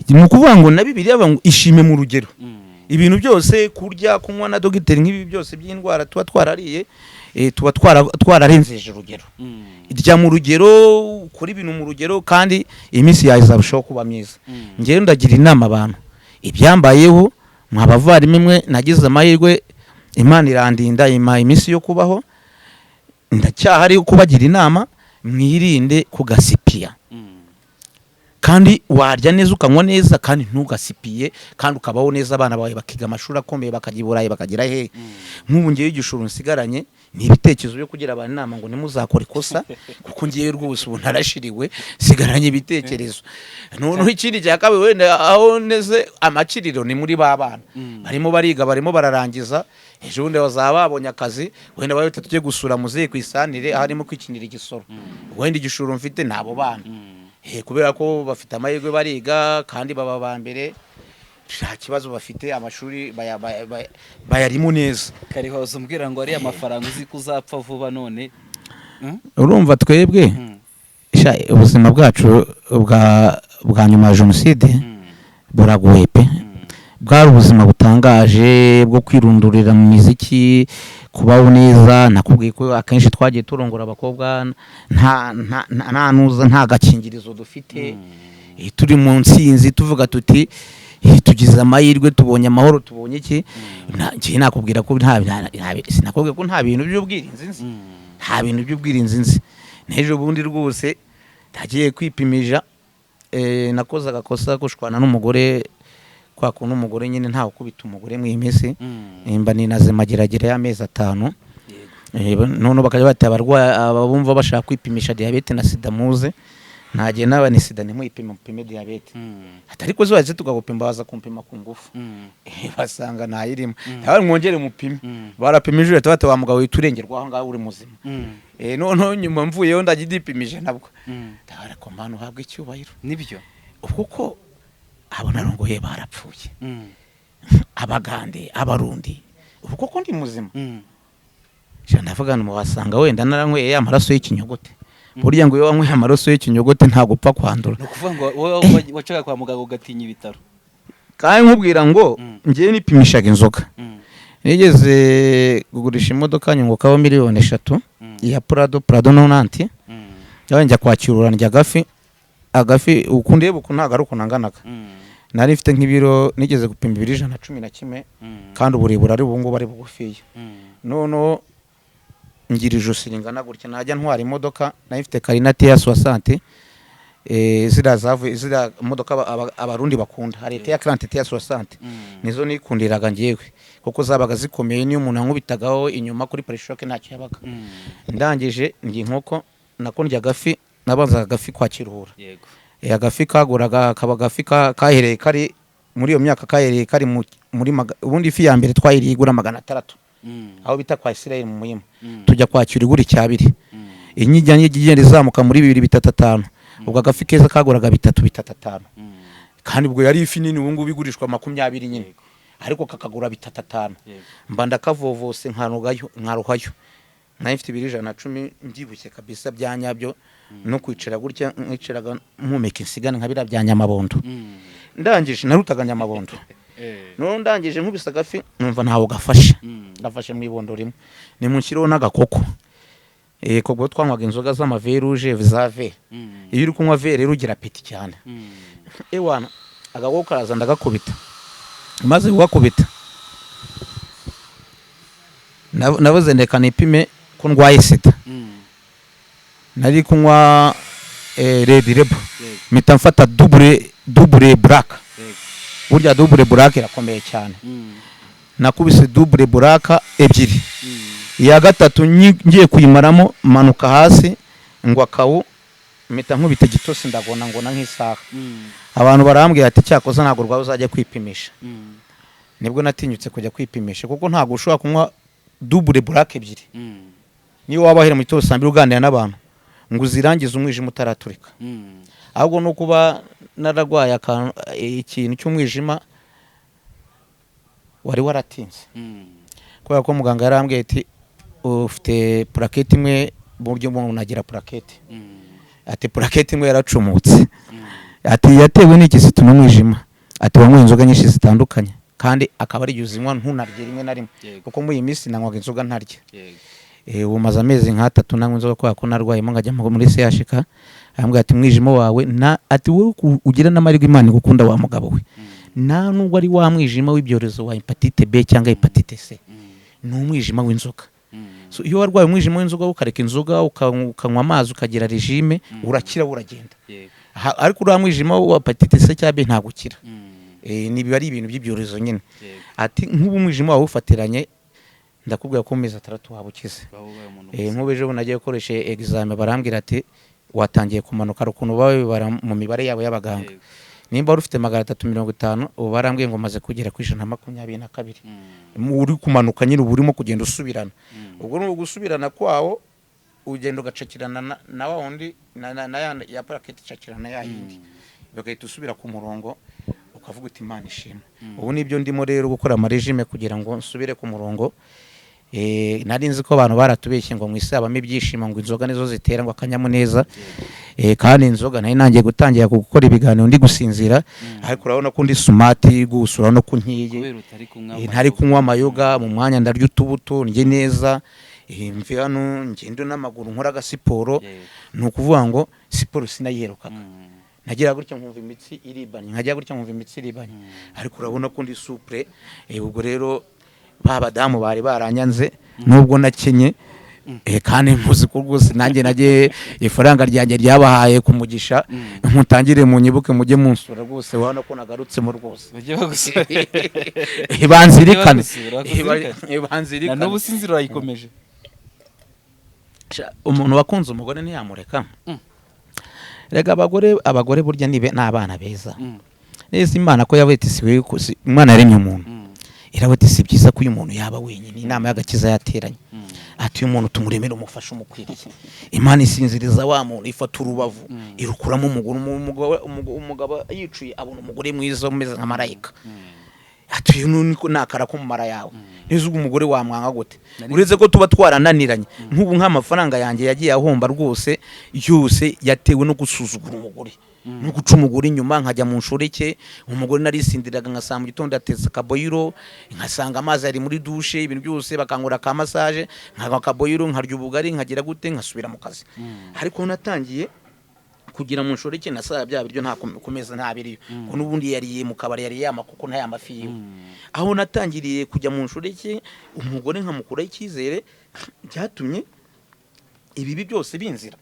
Mu kuvuga ngo na Bibiliya ngo ishime mu rugero. Ibintu byose kurya kunywa na dogiteri nk'ibi byose by'indwara tuba twarariye, tuba twararenzeje urugero. Irya mu rugero, ukora ibintu mu rugero, kandi iminsi yawe izarushaho kuba myiza. Ngewe ndagira inama abantu, ibyambayeho mwabavandimwe nagize amahirwe, Imana irandinda ima iminsi yo kubaho, ndacyahari kubagira inama, mwirinde kugasipiya. Kandi warya neza ukanywa neza kandi ntugasipiye, kandi ukabaho neza, abana bawe bakiga amashuri akomeye, bakajya i Burayi bakagira he. Nk'ubu ngiye igishuru nsigaranye ni ibitekerezo byo kugira abantu inama ngo nimuzakora ikosa, kuko ngiye rwose ubu ntarashiriwe, sigaranye ibitekerezo. Noneho ikindi cya kabiri, wenda aho neze amaciriro ni muri babana barimo bariga, barimo bararangiza, ejo bundi bazaba babonye akazi, wenda bari tujye gusura muzehe ku isanire harimo kwikinira igisoro, wenda igishuru mfite nabo bana. Kubera ko bafite amahirwe bariga kandi baba ba mbere, nta kibazo bafite, amashuri bayarimo neza. Karihoza umbwira ngo ari amafaranga uzi kuzapfa vuba none. Urumva twebwe ubuzima bwacu bwa nyuma ya jenoside buragoye pe. Bwari ubuzima butangaje bwo kwirundurira mu muziki, kubaho neza. Nakubwiye ko akenshi twagiye turongora abakobwa nta gakingirizo dufite, turi mu nsinzi tuvuga tuti tugize amahirwe, tubonye amahoro, tubonye iki. Nakubwira ko sinakubwiye ko nta bintu by'ubwirinzi nzi, nta bintu by'ubwirinzi nzi. N'ejo bundi rwose ndagiye kwipimisha, nakoze agakosa gushwana n'umugore, kwa kuntu umugore nyine ntawe ukubita umugore mu imisi, mba ninaze mageragere y'amezi 5. None bakajya bati abarwayi abumva bashaka kwipimisha diabete na sida muze, nagiye nawe ni sida mupime diabete. Ariko zo baze tugagupima, baza kumpima ku ngufu, basanga ntayirimo, nawe mwongere mupime. Barapimije bati wa mugabo witurengerwa aho ngaho uri muzima. None nyuma mvuyeho ndagidipimisha nabwo, ariko mpano uhabwa icyubahiro. Nibyo kuko abo narongoye barapfuye, Abagande, Abarundi, ubu koko ndi muzima. Ndavuga ngo wasanga wenda naranyweye amaraso y'ikinyogote. Burya ngo iyo wanyweye amaraso y'ikinyogote ntago upfa kwandura. No kuvuga ngo wowe wacaga kwa muganga ugatinya ibitaro. Kandi nkubwira ngo ngiye nipimishaga inzoga. Nigeze kugurisha imodoka nyungukaho miliyoni 3 ya Prado 90. Njya kwakirura ndya agafi ukundebe uko ntago ari uko nanganaga. Nari mfite nk'ibiro, nigeze gupima 211 kandi uburebure ari ubungu bari bugufiye. None ngira ijosi ringana gutya, najya ntwara imodoka, nari mfite Karinati ya 60, zira modoka abarundi bakunda, hari ya Karinati ya 60, nizo nikundiraga ngiyewe kuko zabaga zikomeye, niyo umuntu ankubitagaho inyuma kuri parishoke ntacyo yabaga. Ndangije ngi inkoko nako ndya agafi, nabanza agafi kwa Kiruhura. Yego. Agafi kaguraga kaba agafi kahereye kari muri iyo myaka, kahereye kari muri ubundi ifi ya mbere twayiriye igura 600, aho bita kwa Israel mu Muhima. Tujya kwakira igura 2. Inyijya igenda izamuka muri 2-3-5, ubwo agafi keza kaguraga 3-5. Kandi ubwo yari ifi nini, ubu ngubu bigurishwa 20 nyine, ariko kakagura 3-5. Mba ndakavovose nkaruhayo. Nari mfite 110 mbyibushye kabisa byanyabyo, no kwicara gutya nkicaraga mpumeka insigane nkabira bya Nyamabondo. Ndangije narutaga Nyamabondo, none ndangije nkubise agafi numva ntawo gafashe mu ibondo rimwe nimunshyiriho n'agakoko kobwo twanywaga inzoga z'amaveruje za ve iyo uri kunywa ve rero ugira apeti cyane ewana agakoko karaza ndagakubita maze kugakubita nabuze ndeka nipime ko ndwaye sida nari kunywa Red Label mpita mfata double black burya double black irakomeye cyane nakubise double black ebyiri iya gatatu ngiye kuyimaramo manuka hasi ngwa kawu mpita nkubita gitose ndagona nk'isaha abantu barambwiye ati cyakoze ntago rwawe uzajya kwipimisha nibwo natinyutse kujya kwipimisha kuko ntago ushobora kunywa double black ebyiri niyo waba ahera mu gitondo saa 2 uganira n'abantu ngo uzirangize umwijima utaraturika ahubwo no kuba naragwaye ikintu cy'umwijima wari waratinze kubera ko muganga yarambwiye ati ufite plaquette imwe buryo umuntu agira plaquette ati plaquette imwe yaracumutse ati yatewe n'ikisitu n'umwijima ati wanywa inzoga nyinshi zitandukanye kandi akaba ari yuzinywa ntunarye rimwe na rimwe kuko muri iyi minsi nanywaga inzoga ntarye ubu maze amezi nk'atatu nanywa inzoga kubera ko narwayemo ngajya muri CHK arambwira ati mwijima wawe ati wowe ugira n'amahirwe Imana igukunda wa mugabo we nta nubwo ari wa mwijima w'ibyorezo wa hepatite B cyangwa hepatite C ni umwijima w'inzoga so iyo warwaye umwijima w'inzoga ukareka inzoga ukanywa amazi ukagira regime urakira uragenda ariko uriya mwijima wa hepatite C cyangwa B ntabwo ukira nibiba ari ibintu by'ibyorezo nyine ati nk'ubu umwijima wawe ufatiranye ndakubwira ko mezi 3 wabukize nk'ubeje bunagiye gukoresha examen barambwira ati watangiye kumanuka rukuno bawe bara mu mibare yabo y'abaganga nimba ufite 350 ubu barambwiye ngo maze kugera ku 122 uri kumanuka nyine uburimo kugenda usubirana ubwo no gusubirana kwawo ugenda ugacakirana na wundi na ya plaquette cakirana yayindi bagahita usubira ku murongo ukavuga uti Imana ishimwe ubu nibyo ndimo rero gukora amarejime kugira ngo nsubire ku murongo nari nzi ko abantu baratubeshye ngo mwisabamo ibyishimo ngo inzoga nizo zitera ngo akanyamuneza kandi inzoga nayo nangiye gutangira gukora ibiganiro ndi gusinzira ariko urabona ko ndi smart gusura no kunkiye ntari kunywa amayoga mu mwanya ndarya utubuto nge neza mvi hano ngendo n'amaguru nkora agasiporo ni ukuvuga ngo siporo sinayiherukaga nagira gutya nkumva imitsi iribanye ariko urabona ko ndi supre ubwo rero babadamu bari baranyanze nubwo nakenye kandi mpuzi ko rwose nanjye nagiye ifaranga ryanjye ryabahaye kumugisha nkutangire mu nyibuke mujye munsura rwose wabona ko nagarutse mu rwose ibanzirikane na n'ubu sinzira yayikomeje umuntu wakunze umugore ntiyamureka rega abagore burya n'abana beza neza Imana ko yabete siwe Imana yaremye umuntu irabate si byiza ko uyu muntu yaba wenyine inama y'agakiza yateranye ati uyu muntu tumuremera umufasha umukwiriye Imana isinziriza wa muntu ifata urubavu irukuramo umugabo yicuye abona umugore mwiza umeze nka marayika ati uyu niko nakara ko mu mara yawe neza ubwo umugore wamwanga gute uretse ko tuba twarananiranye nk'ubu nk'amafaranga yanjye yagiye ahomba rwose yose yatewe no gusuzugura umugore no guca umugore inyuma nkajya mu nshoreke umugore narisindiraga nkasanga mu gitondo atetse akaboyiro nkasanga amazi ari muri douche ibintu byose bakankora ka massage nkaka akaboyiro nkarya ubugari nkagira gute nkasubira mu kazi ariko natangiye kugira mu nshoreke nasaba bya biryo nta kumeza nta biriyo ko nubundi yariye mu kabari yariye amakoko nta yamafi yiwe aho natangiriye kujya mu nshoreke umugore nkamukura icyizere byatumye ibibi byose binzira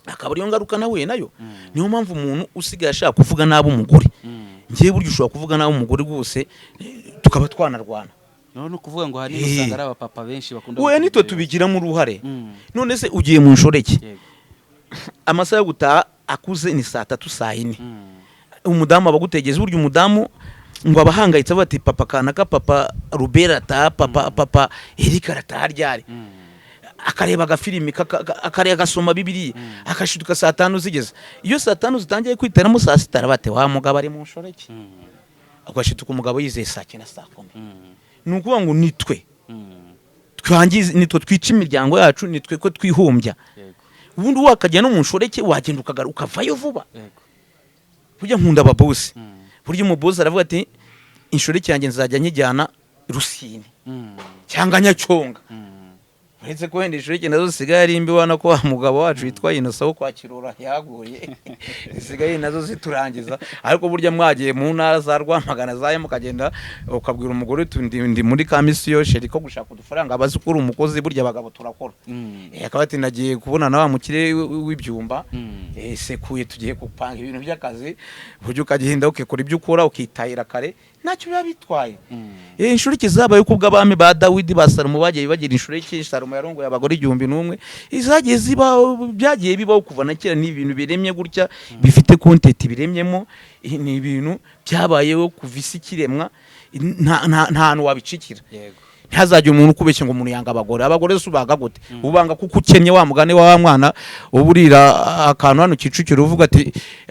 akaba ariyo ngaruka nawe nayo niyo mpamvu umuntu usigaye ashaka kuvuga nabo umugore ngiye buryo ushobora kuvuga nabo umugore rwose tukaba twanarwana none kuvuga ngo hari usanga ari abapapa benshi bakunda we nitwe tubigiramo uruhare none se ugiye mu nshoreke amasaha yo gutaha akuze ni 3 saa 4 umudamu abagutegeza buryo umudamu ngo abahangayitse bati papa kanaka papa Rubera ta papa Erika rataryari akareba agafilimi akareba agasoma Bibiliya akashiduka 5 zigeze iyo 5 zitangiye kwiteramo 6 bate wa mugabo ari mu nshoreke agashituka umugabo yizeye 9 saa 10 nukuvuga ngo nitwe twangize nitwe twica imiryango yacu nitwe ko twihumbya ubundi wakajya no mu nshoreke wagenda ukagaruka vayo vuba burya nkunda ababosi burya umubosi aravuga ati inshoreke yanjye nzajya nyijyana Rusine cyangwa Nyacyonga, uretse ko wenda inshoreke nazo zisigaye ari imbi, ubona ko wa mugabo wacu witwa Innocent wo kwa Kirora yaguye zisigaye nazo ziturangiza. Ariko burya mwagiye mu ntara za Rwamagana zayo mukagenda ukabwira umugore ndi muri kamisiyo sheri ko gushaka udufaranga, abazi ko uri umukozi, burya abagabo turakora. Akaba ati nagiye kubona na wa mukire w'ibyumba, sekuye tugiye gupanga ibintu by'akazi, buryo ukagenda ukekora ibyo ukora ukitahira kare, ntacyo biba bitwaye. Inshoreke zabaye uko bw'abami ba Dawidi ba Salomo bagiye bagira inshoreke. Salomo yarongoye abagore 1,000 izagiye ziba, byagiye bibaho kuva na kera. Ni ibintu biremye gutya bifite content biremyemo, ni ibintu byabayeho kuva isi kiremwa, nta hantu wabicikira. Ntihazajye umuntu ukubeshye ngo umuntu yanga abagore subaga gute, ubanga kuko ukennye wa mugane wa mwana uburira akantu hano Kicukiro uvuga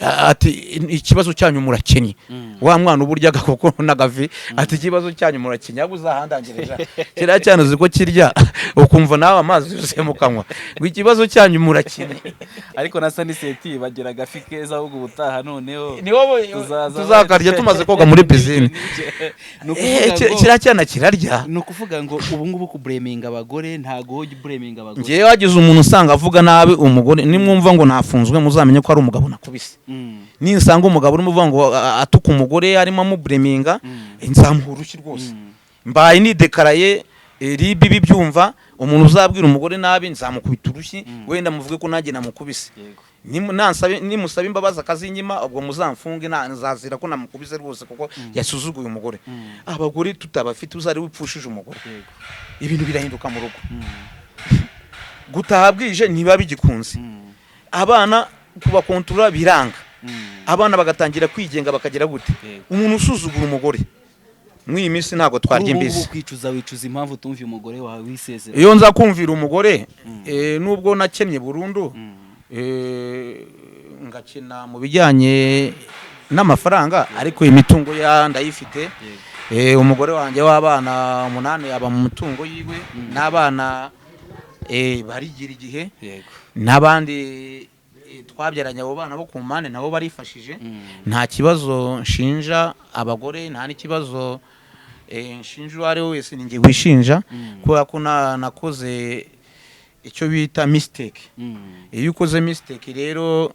ati ikibazo cyanyu murakennye, wa mwana uburya agakoko n'agavi ati ikibazo cyanyu murakennye, abo uzahandangireja kera cyane uziko kirya ukumva nawe amazi yose mu kanwa ngo ikibazo cyanyu murakennye. Ariko na Saniseti bagira agafi keza ahubwo ubutaha noneho ni wowe tuzakarya tumaze koga muri pisine. Kira cyana kirarya, no kuvuga ngo ubu ngubu ku blaming abagore ntago ho blaming abagore. Ngiye wagize umuntu usanga avuga nabi umugore, nimwumva ngo nafunzwe muzamenye ko ari umugabo nakubise. Ninsanga umugabo urimo uvuga ngo atuka umugore arimo mu blaminga, nzamuhuruki rwose. Mbaye ni dekaraye ribi bibyumva, umuntu uzabwira umugore nabi nzamukubita urushyi, wenda muvuge ko nanjye namukubise. Nimusaba imbabazi akazinyima, ubwo muzamfunge nzazira ko namukubise rwose kuko yasuzuguye umugore. Abagore tutabafite uzari wipfushije umugore, ibintu birahinduka mu rugo. Gutaha bwije ntiba bigikunze, abana kuba kontura biranga, abana bagatangira kwigenga bakagira gute. Umuntu usuzugura umugore mw'iyi minsi ntago twarya imbizi. Wicuza impamvu tumviye umugore wawe wisezera. Iyo nza kumvira umugore nubwo nakennye burundu, ngakina mu bijyanye n'amafaranga, ariko imitungo ya ndayifite. Umugore wanjye w'abana 8 yaba mu mutungo yiwe, n'abana barigira igihe, n'abandi twabyaranye abo bana bo ku mpande nabo barifashije. Nta kibazo nshinja abagore, nta n'ikibazo nshinja uwo ari we wese, ninjye wishinja kubera ko nakoze icyo bita mistake. Iyo ukoze mistake rero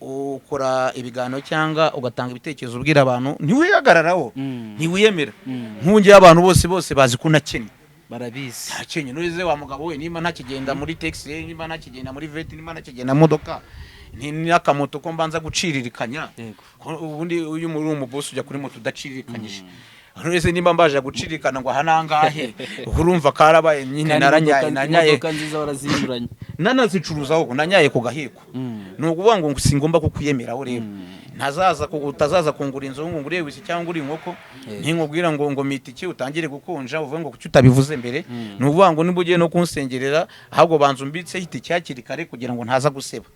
ukora ibiganiro cyangwa ugatanga ibitekerezo ubwira abantu, ntiwihagararaho, ntiwiyemera. Nk'ungiye abantu bose bazi ko nakennye, barabizi ntakenye. Nurize wa mugabo we niba ntakigenda muri taxi, niba ntakigenda muri veti, niba ntakigenda modoka, ni akamoto ko mbanza guciririkanya. Ubundi uyu muri umuboss ujya kuri moto udaciririkanyije. Nurize niba mbaje gucirikana ngo hanangahe, urumva karabaye nyine naranyaye imodoka nziza warazinyuranye nanazicuruza aho nanyaye ku gahiko. Nukuvuga ngo singomba kukuyemeraho rero. Utazaza kungura inzu ngo ngure wisi cyangwa ngure inkoko, ntinkubwira ngo mitiki utangire gukonja uvuga ngo kuki utabivuze mbere. Nukuvuga ngo niba ugiye no kunsengerera ahubwo banzu mbitse hiti cyakiri kare kugira ngo ntaza guseba.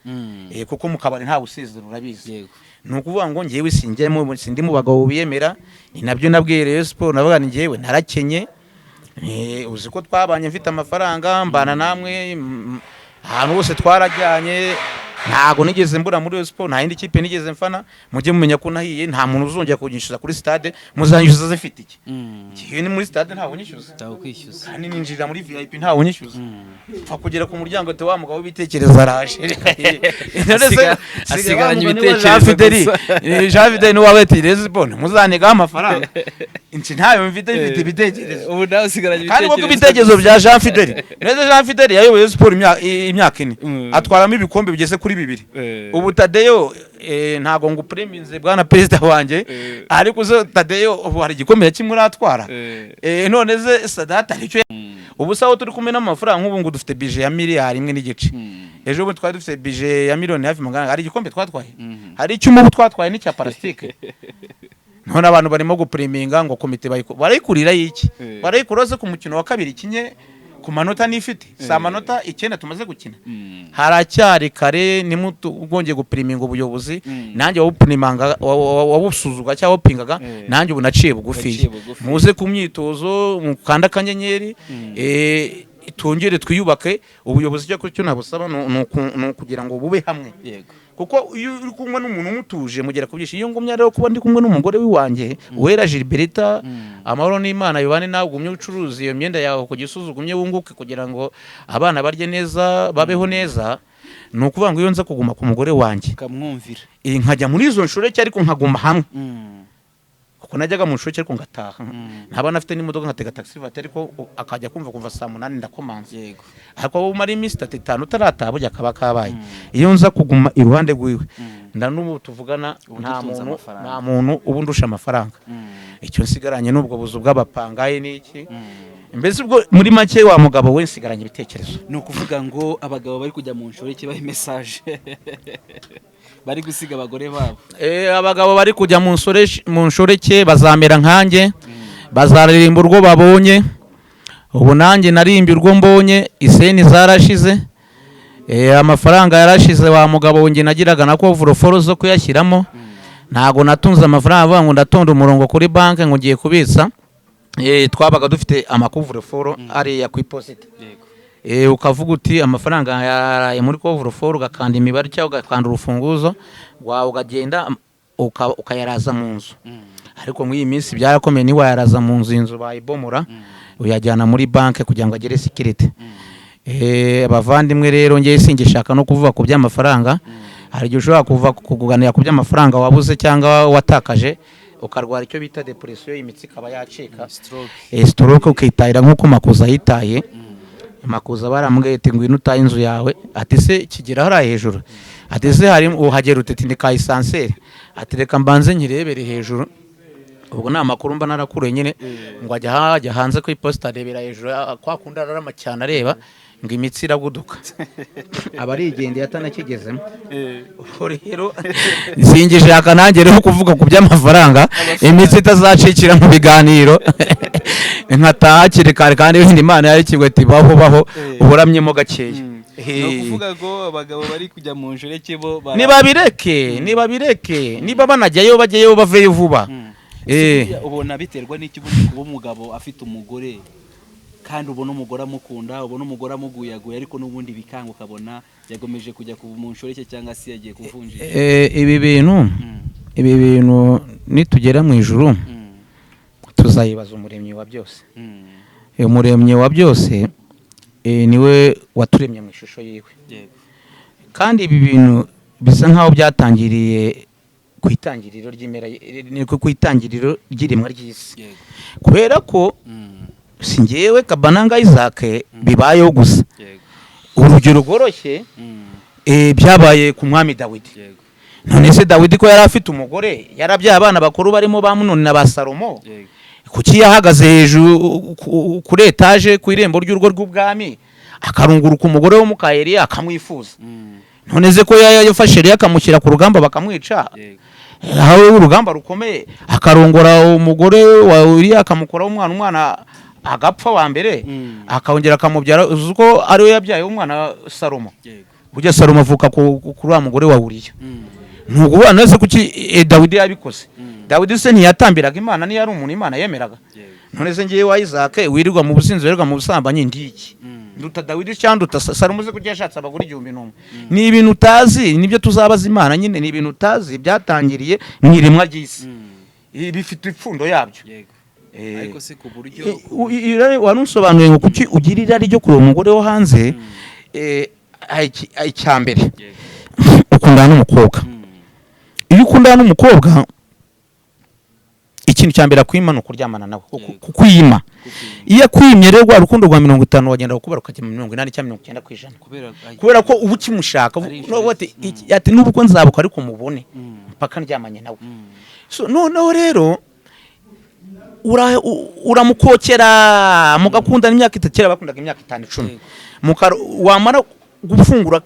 Kuko mu kabari nta busezero urabizi. Nukuvuga ngo ngiyewe sinjyemo, sindi mu bagabo biyemera. Ni nabyo nabwiye Rayon Sport navuga ni ngiyewe narakenye, uzi ko twabanye mfite amafaranga mbana namwe ahantu hose twarajyanye, ntago nigeze mbura muri Rayon Sport, nta yindi kipe nigeze mfana. Mujye mumenya ko nahiye, nta muntu uzongera kunyishyuza kuri stade, muzanyishyuza zifite iki. Ngiye ni muri stade ntawo nyishyuza, ntawo kwishyuza, kandi ninjira muri VIP ntawo nyishyuza. Fa kugera ku muryango te wa mugabo bitekereza araje asigaranye ibitekerezo Jean Fidel ni wawe ati Rayon Sport muzaniga amafaranga inci ntayo mfite ibitekerezo. Ubu nawe usigaranye ibitekerezo, kandi ibitekerezo bya Jean Fidel. Neza Jean Fidel yayoboye Sport imyaka 4, atwaramo ibikombe bigeze kuri 2. Ubu Tadeyo ntago ngo preminze bwana president wanje, ariko zo Tadeyo ubu hari igikombe kimwe atwara. None ze Sadat aricyo ubu sawo turi kumwe n'amafaranga. Nk'ubu ngo dufite budget ya miliyari 1.5. Ejo ubu twari dufite budget ya miliyoni hafi magana. Hari igikombe twatwaye, hari icyuma ubu twatwaye n'icya plastique. None abantu barimo gupreminga ngo komite barayikurira y'iki, barayikuroze ku mukino wa kabiri kinye ku manota nifite sa manota 9 tumaze gukina. Haracyari kare nimutu ugongeye gupriminga ubuyobozi, nanjye wawuprimanga wawusuzuga cyangwa wapingaga, nanjye ubu naciye bugufi. Muze ku myitozo mukanda kanyenyeri, twongere twiyubake. Ubuyobozi cyo nabusaba ni ukugira ngo bube hamwe, yego, kuko iyo uri kumwe n'umuntu umutuje mugera ku byinshi. Iyo ngumye rero kuba ndi kumwe n'umugore w'iwanjye Uwera Gilberta, amahoro n'Imana yubane nawe, ugumye ucuruza iyo myenda yawe ku Gisozi, ugumye wunguke kugira ngo abana barye neza babeho neza, ni ukuvuga ngo iyo nza kuguma ku mugore wanjye ukamwumvira, nkajya muri izo nshoreke ariko nkaguma hamwe, kuko najyaga mu nshoreke ariko ngataha, ntaba nafite n'imodoka nkatega taxi vatiri, ariko akajya kumva saa 8 ndakomanze, yego, ariko wowe umara iminsi 3-5 utarataha burya kaba kabaye. Iyo nza kuguma iruhande rwiwe, n'ubu tuvugana nta muntu ubu ndusha amafaranga, icyo nsigaranye n'ubwo buzu bw'abapangaye n'iki. Mbese ubwo muri make wa mugabo we nsigaranye ibitekerezo. Ni ukuvuga ngo abagabo bari kujya mu nshoreke bahe message bari gusiga abagore babo. Abagabo bari kujya mu nshoreke bazamera nkanjye, bazaririmba urwo babonye. Ubu nanjye narimbye urwo mbonye, iseni zarashize, amafaranga yarashize. Wa mugabo wongeye nagiraga na couvre-feu zo kuyashyiramo, ntago natunze amafaranga avuga ngo ndatonda umurongo kuri banki ngo ngiye kubitsa. Twabaga dufite amacouvre-feu ariya ku iposita, ukavuga uti amafaranga yaraye muri couvre-feu, ugakanda imibare cyangwa ugakanda urufunguzo rwawe, ukagenda ukayaraza mu nzu. Ariko muri iyi minsi byarakomeye, niba yaraza mu nzu, inzu bayibomora, uyajyana muri banki kugira ngo agere security. Abavandimwe rero ngiye singishaka no kuvuga ku by'amafaranga. Hari igihe ushobora kuva kuganira ku by'amafaranga wabuze cyangwa watakaje, ukarwara icyo bita depression, imitsi ikaba yacika, stroke, ukitahira nk'uko Makuza yitaye. Makuza baramubwiye ati ngwino utaye inzu yawe, ati se kigera hariya hejuru, ati se hari uhagera uteti ni ka esanseri, ati reka mbanze nyirebere hejuru. Ubwo nta makuru mba narakure nyine, ngo ajya hanze ku iposita arebera hejuru, kwa kundi ararama cyane areba ngo imitsi iraguduka aba arigendeye atanakigezemo. Rero singishaka nanjye rero kuvuga ku by'amafaranga, imitsi itazacikira mu biganiro nkataha hakiri kare, kandi wenda Imana yarikigwe ati baho uburamyemo gakeya. No kuvuga ngo abagabo bari kujya mu nshoreke bo nibabireke, niba banajyayo bajyeyo baveyo vuba. Ubona biterwa n'iki kuba umugabo afite umugore kandi ubona umugore amukunda, ubona umugore amuguyaguye, ariko n'ubundi bikanga ukabona yagomeje kujya mu nshoreke cyangwa se yagiye kuvunjira. Ibi bintu nitugera mu ijuru tuzayibaza umuremyi wa byose. Umuremyi wa byose niwe waturemye mu ishusho yiwe, kandi ibi bintu bisa nkaho byatangiriye ku itangiriro ry'iremwa ry'isi, kubera ko si njyewe Kabananga Isaac bibayeho gusa. Urugero rworoshye byabaye ku mwami Dawidi. None se Dawidi ko yari afite umugore, yarabyaye abana bakuru barimo ba Munoni na ba Salomo, kuki yahagaze hejuru kuri etaje ku irembo ry'urugo rw'ubwami akarunguruka umugore wo mukayeri akamwifuza? None se ko yafashe Eliya akamushyira ku rugamba bakamwica, aho urugamba rukomeye, akarongora umugore wa Eliya akamukoraho umwana agapfa wa mbere, akongera akamubyara, uko ari we yabyaye umwana Salomo. Burya Salomo avuka kuri wa mugore wa Uriya. Nuko nese kuki Dawidi yabikoze? Dawidi se ntiyatambiraga Imana, niyo ari umuntu Imana yemeraga? None se ngiye wa Isaac wirirwa mu businzi, wirirwa mu busambanyi, ndiki nduta Dawidi cyangwa nduta Salomo se kuki yashatse abagore 1001? Ni ibintu utazi, nibyo tuzabaza Imana nyine, ni ibintu utazi byatangiriye mu iremwa ry'isi, bifite ipfundo yabyo. Ariko se ku buryo wanusobanuye ngo kuki ugira irari ryo kureba umugore wo hanze. Icyambere ukundana n'umukobwa. Iyo ukundana n'umukobwa, ikintu cyambere akwima no kuryamana nawe, kukwima. Iyo akwimye rero rwa rukundo rwa 50 wagenda gukubara ukajya mu 80 cyangwa 90%, kubera ko ubu kimushaka ati n'ubwo nzabuka ariko mubone mpaka ndyamanye nawe. So noneho rero uramukokera mugakundana imyaka 3, kera bakundaga imyaka 5-10, wamara gufungura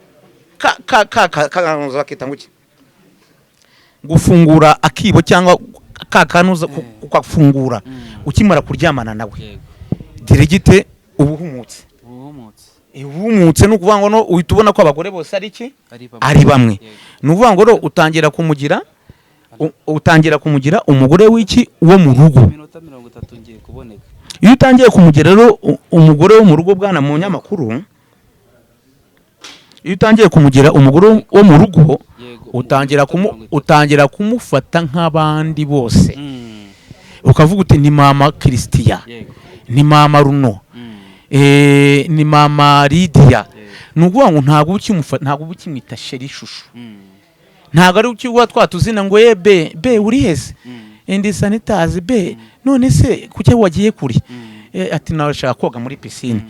bakita nguki, gufungura akibo cyangwa kakanuza ukafungura, ukimara kuryamana nawe diregite ubuhumutse. Ubumutse no kuvuga ngo no uhita ubona ko abagore bose ari bamwe. Nuvuga ngo utangira kumugira umugore w'iki wo mu rugo. iyo utangiye kumugera rero umugore wo mu rugo bwana mu nyamakuru, iyo utangiye kumugera umugore wo mu rugo utangira kumufata nk'abandi bose, ukavuga uti ni mama Christian, ni mama Runo, ni mama Lydia, nuguha ngo ntabwo ukimwita sheri shushu, ntabwo ari ukivuga twatuzina ngo ye be uri heze indi sanitazi be none se kuki wagiye kuri ati nawe shaka koga muri piscine.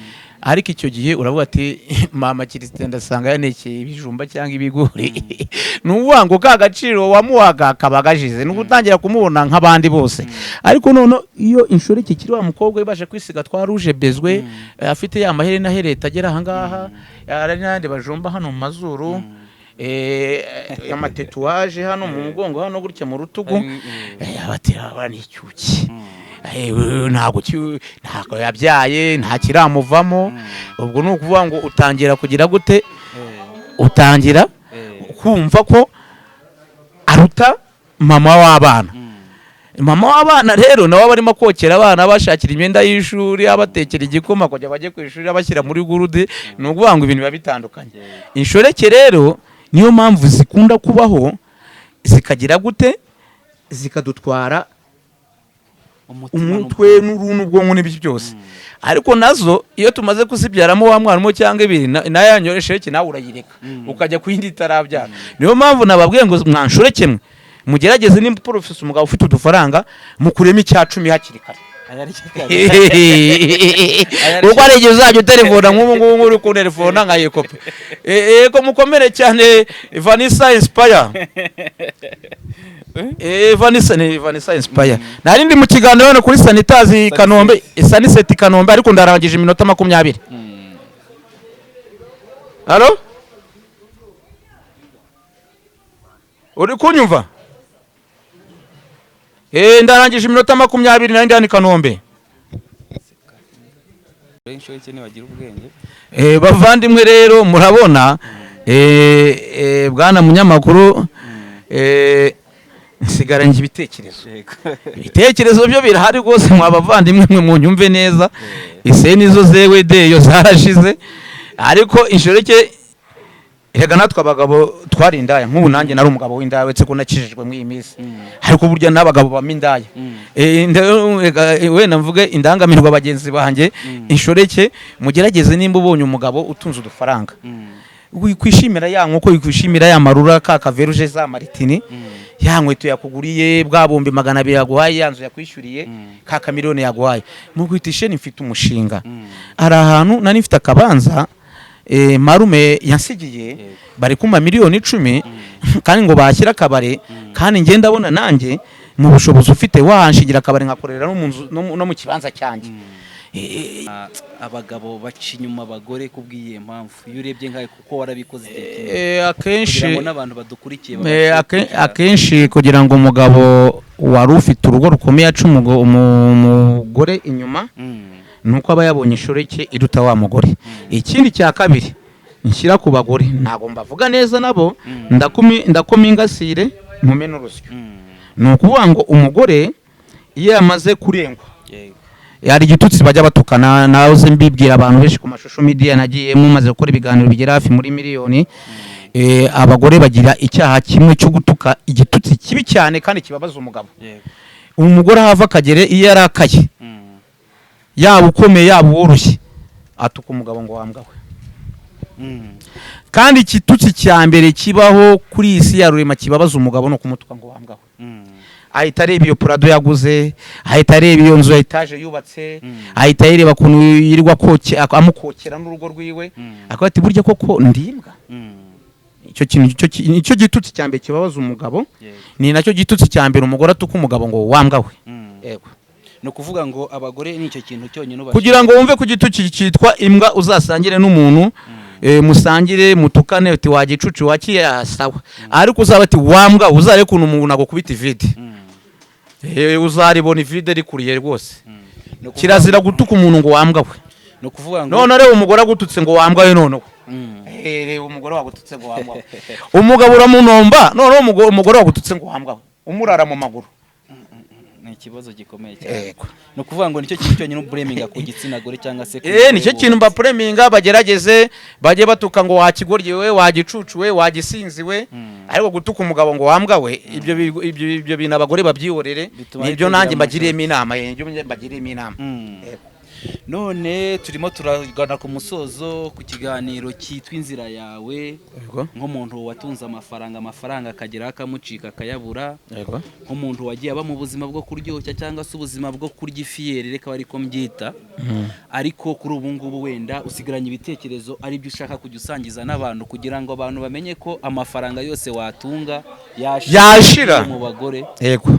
Ariko icyo gihe uravuga ati mama Christian ndasanga yanekeye ibijumba cyangwa ibigori, nuvuga ngo ka gaciro wamuhaga kabagajize nugutangira kumubona nk'abandi bose. Ariko none iyo inshoreke kiri wa mukobwa ibasha kwisiga twa rouge bezwe, afite ya maherena hereta agera aha ngaha, ari nande bajomba hano mu mazuru, amatetuwaje hano mu mugongo hano gutya mu rutugu, abatira abana icyuki, ntabwo yabyaye nta kiramuvamo. Ubwo nukuvuga ngo utangira kugira gute, utangira kumva ko aruta mama w'abana. Mama w'abana rero nawe barimo kokera abana, bashakira imyenda y'ishuri, abatekera igikoma kujya bajye ku ishuri, abashyira muri gurude. Nukuvuga ngo ibintu biba bitandukanye. Inshoreke rero niyo mpamvu zikunda kubaho, zikagira gute, zikadutwara umutwe n'uruntu bwonko n'ibyo byose. Ariko nazo iyo tumaze kuzibyaramo wa mwana mo cyangwa ibiri nayanyoreshe nawe urayireka ukajya kuyindi itarabyara. Niyo mpamvu nababwiye ngo mwanshoreke mwe mugerageze nimba professor umugabo ufite udufaranga mukuremo icya 10 hakiri kare. Uko ari igihe uzajya telefona nk'ubu uri ku telefona nka yekope ko mukomere cyane Vanessa Inspire. Vanessa Inspire nari ndi mu kiganiro hano kuri Sanitazi Kanombe, Saniseti Kanombe, ariko ndarangije iminota 20. Halo, uri kunyumva? Ndarangije iminota 20 nari ndi hano Kanombe. Bavandimwe rero murabona, bwana munyamakuru, nsigaranye ibitekerezo byo birahari rwose, mwabavandimwe mwe munyumve neza. Ise nizo zewe deyo zarashize, ariko inshoreke rega natwe abagabo twarindaya. Nk'ubu nanjye nari umugabo w'indaya, wetse ko nakijijwe mu iyi minsi, ariko burya n'abagabo bamindaya. Wenda mvuge indangamirwa bagenzi banjye, inshoreke mugerageze nimba ubonye umugabo utunze udufaranga, kwishimira ya nkoko, kwishimira ya marura, ka kaveruje za maritini, ya nkweto yakuguriye, bwa bombi 200 yaguhaye, yanzu yakwishyuriye, ka kamiliyoni yaguhaye, mugwitishe mfite umushinga. Ari ahantu nani mfite akabanza, marume yansigiye, bari kuma miliyoni 10, kandi ngo bashyira akabare, kandi nge ndabona nanjye mu bushobozi ufite wahanshigira akabare nkakorera no mu kibanza cyanjye. Abagabo baca inyuma abagore kubwiye mpamvu, iyo urebye nkaye kuko warabikoze akenshi n'abantu badukurikiye, akenshi kugira ngo umugabo wari ufite urugo rukomeye aca umugore inyuma, nuko aba yabonye inshoreke iruta wa mugore. Ikindi cya kabiri nshyira ku bagore, ntago mbavuga neza nabo, ndakoma ingasire ntume n'urusyo. Nukuvuga ngo umugore iyo yamaze kurengwa, yari igitutsi bajya batukana, nawe mbibwira abantu benshi ku mashusho media nagiye mumaze gukora ibiganiro bigera hafi muri miliyoni. Abagore bagira icyaha kimwe cyo gutuka, igitutsi kibi cyane kandi kibabaza umugabo. Umugore hava kagere iyo yarakaye, yaba ukomeye yaba woroshye, atuka umugabo ngo wambwawe. Kandi igitutsi cya mbere kibaho kuri isi ya rurema kibabaza umugabo no kumutuka ngo wambwawe. Ahita areba iyo Prado yaguze, ahita areba iyo nzu ya etage yubatse, ahita areba kuntu yirirwa amukokera n'urugo rwiwe, akaba ati burya koko ndimbwa. Icyo gitutsi cyambere kibabaza umugabo, ni nacyo gitutsi cyambere umugore atuka umugabo ngo wambwawe. Yego, no kuvuga ngo abagore ni icyo kintu cyonyine kugira ngo wumve ku gitutsi cyitwa imbwa uzasangire n'umuntu, musangire mutukane uti wagicucu wakiyasawa, ariko uzaba ati wambwa, uzare kuntu umuntu nago kubita vide, uzaribona vide rikuriye rwose. Kirazira gutuka umuntu ngo wambwawe. No kuvuga ngo none rero umugore agututse ngo wambwawe, none umugore wagututse ngo wambwawe, umugabo uramunomba, none umugore wagututse ngo wambwawe, umurara mu maguru. ni ikibazo gikomeye cyane. No kuvuga ngo nicyo kintu cyonyine ubureminga ku gitsina gore cyangwa se nicyo kintu mbapureminga bagerageze bajye batuka ngo wakigoryewe wagicucuwe wagisinziwe ariko gutuka umugabo ngo wambwa we ibyo bintu abagore babyihorere nibyo nanjye mbagiriyemo inama none turimo turagana ku musozo ku kiganiro cyitwa inzira yawe nk'umuntu watunze amafaranga akagera akamucika akayabura nk'umuntu wagiye aba mu buzima bwo kuryoshya cyangwa se ubuzima bwo kurya ifiyeri reka ariko mbyita ariko kuri ubu ngubu wenda usigaranye ibitekerezo ari byo ushaka kujya usangiza n'abantu kugira ngo abantu bamenye ko amafaranga yose watunga yashira mu bagore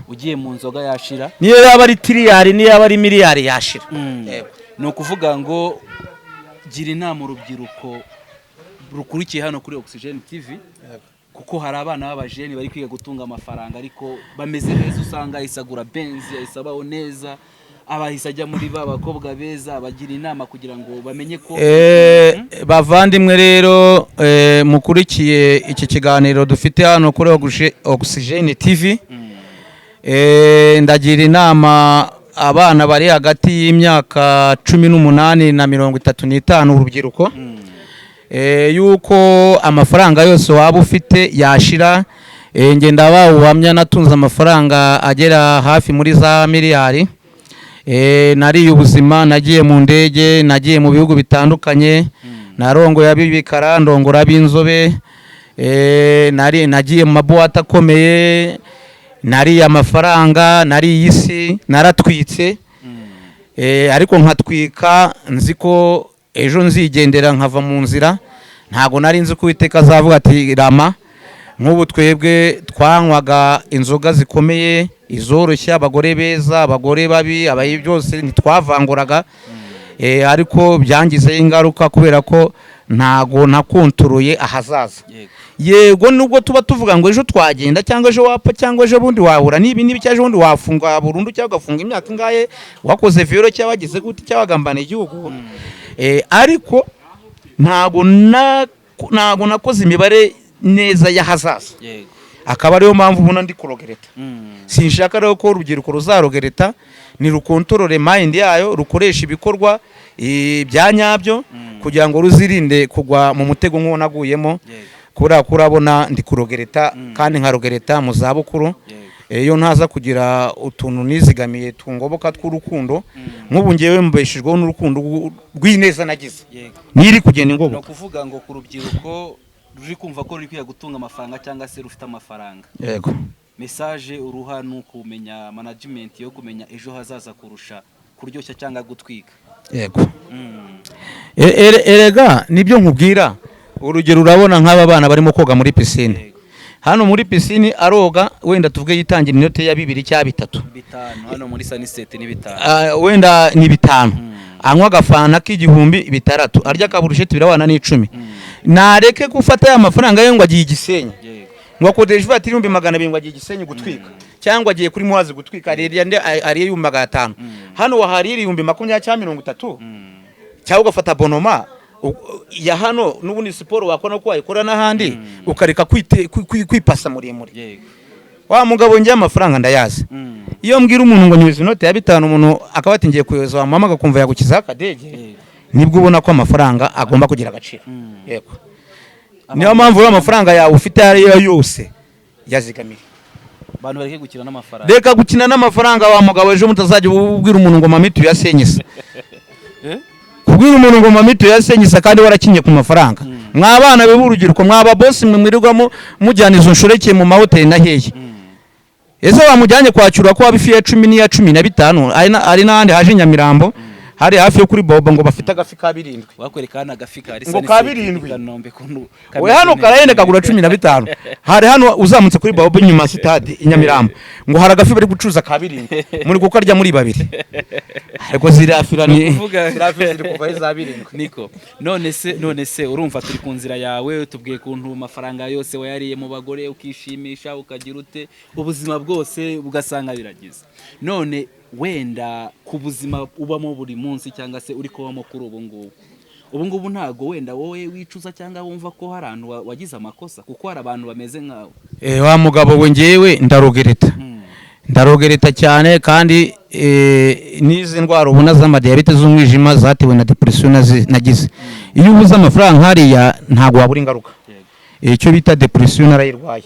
ugiye mu nzoga yashira niyo yaba ari tiriyari niyo yaba ari miliyari yashira ni ukuvuga ngo gira inama urubyiruko rukurikiye hano kuri Oxygen TV kuko hari abana b'abajeni bari kwiga gutunga amafaranga ariko bameze neza usanga isagura Benz isabaho neza abahise ajya muri bakobwa beza bagira inama kugira ngo bamenye ko bavandimwe rero mukurikiye iki kiganiro dufite hano kuri Oxygen TV ndagira inama abana bari hagati y'imyaka 18 na 35 urubyiruko yuko amafaranga yose waba ufite yashira ngenda bawuhamya natunze amafaranga agera hafi muri za miliyari nariye ubuzima nagiye mu ndege nagiye mu bihugu bitandukanye narongoye abibikara ndongora ab'inzobe nagiye mu mabuwate akomeye nariye amafaranga nariye isi naratwitse ariko nkatwika nzi ko ejo nzigendera nkava mu nzira ntago nari nzi ko Uwiteka azavuga ati rama nk'ubu twebwe twanywaga inzoga zikomeye izoroshya abagore beza abagore babi abayi byose ntitwavanguraga ariko byangizeho ingaruka kubera ko ntago nakonturuye ahazaza yego nubwo tuba tuvuga ngo ejo twagenda cyangwa ejo wapfa cyangwa ejo bundi wahura nibi cyaje bundi wafunga burundu cyangwa gafunga imyaka ingahe wakoze violo cyabagize gute cyabagambana igihugu ariko ntago nakoze imibare neza y'ahazaza akaba ariyo mpamvu ubona ndi kurogereta sinshaka rero ko urubyiruko ruzarogereta ni rukontorore mind yayo rukoresha ibikorwa bya nyabyo kugira ngo ruzirinde kugwa mu mutego nk'uwo naguyemo kubera ko urabona ndi kurogereta kandi nkarogereta mu zabukuru iyo ntaza kugira utuntu nizigamiye tungoboka tw'urukundo nk'ubu ngewe mbeshejweho n'urukundo rw'ineza nagize niri kugenda ingoboka no kuvuga ngo ku rubyiruko ruri kumva ko ruri kwiga gutunga amafaranga cyangwa se rufite amafaranga yego message uruha n'ukumenya management yo kumenya ejo hazaza kurusha kuryoshya cyangwa gutwika yego erega nibyo nkubwira urugero urabona nk'aba bana barimo koga muri piscine hano muri piscine aroga wenda tuvuge yitangira inote ya 2 cyangwa 3 hano muri Sunset ni 5 wenda ni 5 anywa agafana k'igihumbi 3 arya kaburusheti birawana ni 10 nareke gufata ya mafaranga ye ngo agiye Igisenyi ngo akodesha vatiri 200 ngo agiye Igisenyi gutwika cyangwa agiye kuri Muhazi gutwika ariye 500 hano wahariri 20 cyangwa 30 cyangwa ugafata bonoma ya hano n'ubundi siporo wakona ko wayikora n'ahandi ukareka kwipasa muremure wa mugabo ngiye amafaranga ndayazi iyo mbwira umuntu ngo nyuze inote ya 5 umuntu akaba atingiye kuyoza wa mama gakumva yagukiza akadege nibwo ubona ko amafaranga agomba kugira agaciro yego niyo mpamvu amafaranga yawe ufite ariyo yose yazigamira abantu bareke gukina n'amafaranga reka gukina n'amafaranga wa mugabo ejo mutazajya ubwira umuntu ngo mami tuyasenyise kubwira umuntu ngo mami tuyasenyise kandi warakinye ku mafaranga mwabana be burugiriko mwaba boss mwe mwirirwamo mujyana izo nshoreke mu mahoteli na hehe ese wamujyanye kwacyura ko wabifiye 10 n'iya 15 ari n'ahandi haje Nyamirambo hari hafi yo kuri Bobo ngo bafite agafi ka 7 wakwerekana agafi kari ngo ka 7 we hano karayende kagura 15 hari hano uzamutse kuri Bobo nyuma sitade Nyamirambo ngo hari agafi bari gucuza ka 7 muri kuko arya muri 2 ariko zirafirani zirafiri kuva za 7 niko none se urumva turi ku nzira yawe tubwiye kuntu amafaranga yose wayariye mu bagore ukishimisha ukagira ute ubuzima bwose ugasanga biragize none wenda ku buzima ubamo buri munsi cyangwa se uri kubamo kuri ubu ngubu ntago wenda wowe wicuza cyangwa wumva ko hari ahantu wagize amakosa kuko hari abantu bameze nkawe wa mugabo we ngewe ndarogereta ndarogereta cyane kandi n'izi ndwara ubona z'amadiyabete z'umwijima zatewe na depression nagize. Iyo ubuze amafaranga hariya ntabwo wabura ingaruka. Icyo bita depression narayirwaye,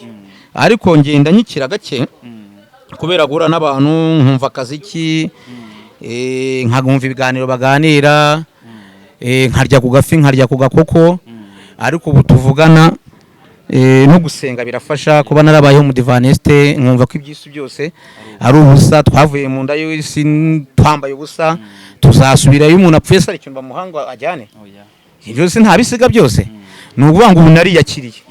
ariko ngenda nyikira gake kubera guhura n'abantu nkumva akaziki, nkakumva ibiganiro baganira, nkarya ku gafi nkarya ku gakoko, ariko ubu tuvugana no gusenga birafasha. kuba narabayeho mu divaniste nkumva ko ibyisi byose ari ubusa, twavuye mu nda y'isi twambaye ubusa, tuzasubirayo umuntu apfuye se ikintu bamuhanga ajyane, byose nta bisiga byose. Ni ukuvuga ngo ubu nariyakiriye.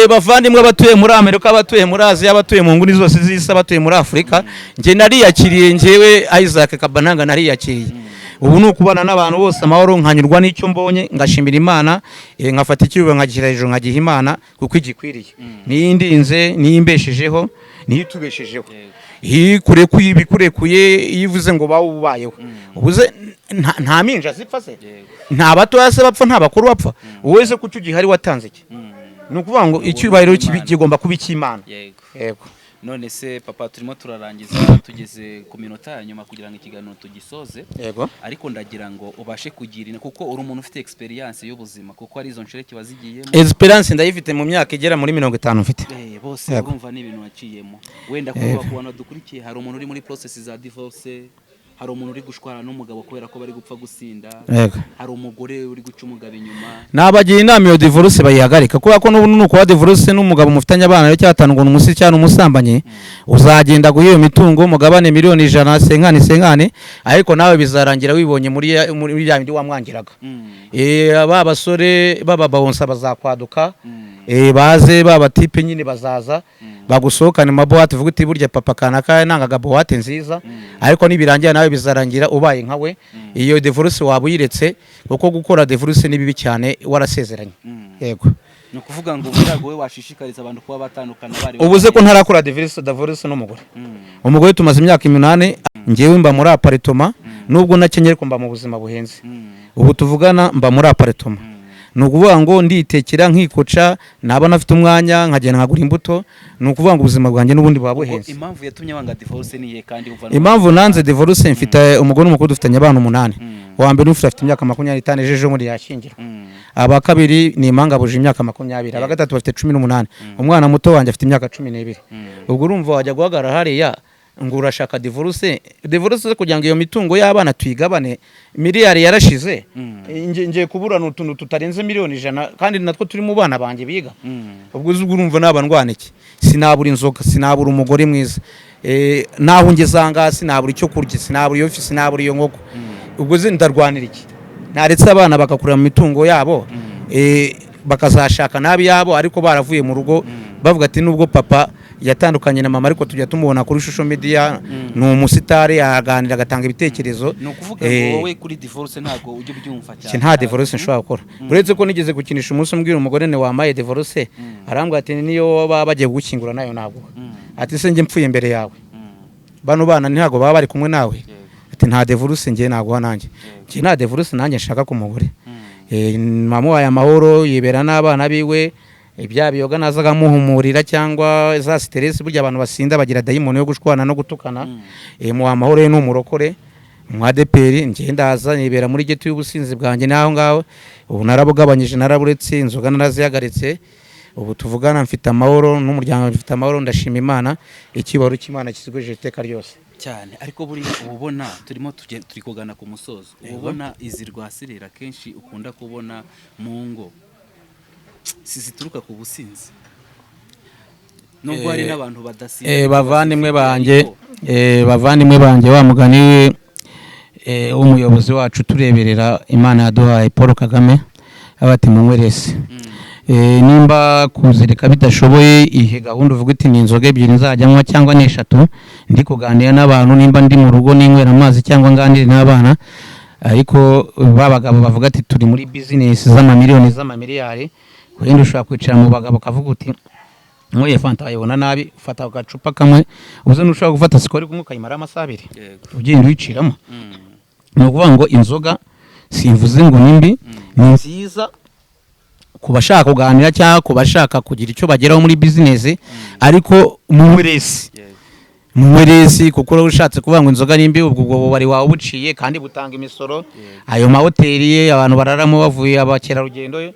Bavandimwe abatuye muri Amerika, abatuye muri Aziya, abatuye mu nguni zose z'isi, abatuye muri Afurika, nge nariyakiriye, ngewe Isaac Kabananga nariyakiriye. Ubu ni ukubana n'abantu bose amahoro, nkanyurwa n'icyo mbonye ngashimira Imana, nkafata ikiruba nkagishyira hejuru nkagiha Imana kuko igikwiriye. Niyo indinze, niyo imbeshejeho, niyo itubeshejeho. Ikurekuye ibikurekuye, iyo uvuze ngo bawubayeho. Ubuze nta minja zipfa se, nta batoya se bapfa, nta bakuru bapfa. Wowe se kuki ugihari watanze iki? Ni ukuvuga ngo icyubahiro kigomba kuba icy'Imana. Yego. None se papa, turimo turarangiza, tugeze ku minota ya nyuma kugira ngo ikiganiro tugisoze. Yego. Ariko ndagira ngo ubashe kugira kuko uri umuntu ufite experience y'ubuzima, kuko ari izo nshoreke wazigiyemo. Experience ndayifite mu myaka igera muri 50 mfite. Bose urumva n'ibintu waciyemo. Wenda kuba kubana dukurikiye, hari umuntu uri muri process za divorce, hari umuntu uri gushwana n'umugabo kubera ko bari gupfa gusinda, hari umugore uri guca umugabo inyuma. Nabagiye inama iyo divorce bayihagarika, kubera ko n'ubu nuko wa divorce n'umugabo mufitanye abana ryo cyatanu ngo umusi cyane umusambanye, uzagenda guha iyo mitungo mugabane miliyoni 100 senkane, ariko nawe bizarangira wibonye muri ya bindi wamwangiraga. Aba basore baba bawonsa bazakwaduka, baze baba tipe nyine bazaza bagusohokane mu boîte, uvuga uti burya papa kanaka nangaga boîte nziza, ariko nibirangira nawe bizarangira ubaye nkawe. Iyo divorce waba uyiretse, kuko gukora divorce ni bibi cyane warasezeranye. Yego. No kuvuga ngo birago we washishikariza abantu kuba batandukana bari. Ubuze ko ntarakora divorce n'umugore. Umugore tumaze imyaka 8, ngewe mba muri apartment, nubwo nakenyere ko mba mu buzima buhenze. Ubu tuvugana mba muri apartment. Nukuvuga ngo nditekera nkikoca, naba nafite umwanya nkagenda nkagura imbuto. Nukuvuga ngo ubuzima bwanjye n'ubundi bwa buhenze. Impamvu yatumye wanga divorce niye kandi uva? Impamvu nanze divorce, mfite umugore n'umukuru dufitanye abana 8. Wa mbere ufite imyaka 25 ejeje muri yashingira. Aba kabiri ni impanga buje imyaka 20. Aba gatatu bafite 18. Umwana muto wanjye afite imyaka 12. Ubwo urumva wajya guhagara hariya ngo urashaka divorce kugira ngo iyo mitungo y'abana tuyigabane. Miliyari yarashize, ngiye kubura n'utuntu tutarenze miliyoni 100, kandi natwo turi mu bana banjye biga. Ubwo urumva nabandwana iki? Sinabura inzoga, sinabura umugore mwiza, naho ngezanga sinabura icyo kurya, sinabura iyo ofisi, sinabura iyo nkoko. Ubwo ndarwanira iki? Naretse abana bakakurira mu mitungo yabo, bakazashaka nabi yabo, ariko baravuye mu rugo bavuga ati nubwo papa yatandukanye na mama ariko tujya tumubona kuri social media, ni umusitari, aganira agatanga ibitekerezo. No kuvuga ngo wowe kuri divorce ntago ujye byumva cyane. Nta divorce nshobora gukora, uretse ko nigeze gukinisha umunsi umbwira umugore ne wamaye divorce, arambwa ati niyo baba bagiye gukingura nayo ntabwo, ati se nge mpfuye imbere yawe, bano bana ntago baba bari kumwe nawe, ati nta divorce nge ntago nanjye, nge nta divorce nanjye nshaka ku mugore. Mama waye amahoro yibera n'abana biwe, ibya biyoga nazaga muhumurira cyangwa za stress. Burya abantu basinda bagira dayimoni yo gushwana no gutukana. Mu amahoro ye n'umurokore mu ADPR, nge ndaza nibera muri geto y'ubusinzi bwanjye naho ngaho. Ubu narabugabanyije, naraburetse, inzoga narazihagaritse. Ubu tuvugana mfite amahoro n'umuryango mfite amahoro, ndashima Imana. Ikibaro cy'Imana kiziguje iteka ryose cyane. Ariko buri ubona turimo turi kugana ku musozo, ubona izi rwasirira kenshi ukunda kubona mu ngo sizituruka ku businzi, nubwo hari n'abantu badasinda. Bavandimwe banjye wa mugani umuyobozi wacu tureberera Imana yaduhaye Paul Kagame, abati munywerese. Nimba kuzirika bidashoboye, ihe gahunda uvuga uti ni inzoga 2 nzajyanywa cyangwa ni 3, ndi kuganira n'abantu, nimba ndi mu rugo ninywera amazi cyangwa ngandire n'abana. Ariko babagabo bavuga ati turi muri business z'amamiliyoni z'amamiliyari, wenda ushobora kwicara mu bagabo kavuga uti nkoye fanta ayibona nabi, ufata agacupa kamwe, ubuze nushobora gufata sikori kumwe ukayimara amasaha 2 ugenda wiciramo. No kuvuga ngo inzoga simvuze ngo nimbi, ni nziza kubashaka kuganira cyangwa kubashaka kugira icyo bageraho muri business, ariko mu wese mweresi kuko ushatse kuvuga ngo inzoga nimbi ubwo bari wabuciye kandi butanga imisoro ayo mahoteli ye abantu bararamo bavuye abakerarugendo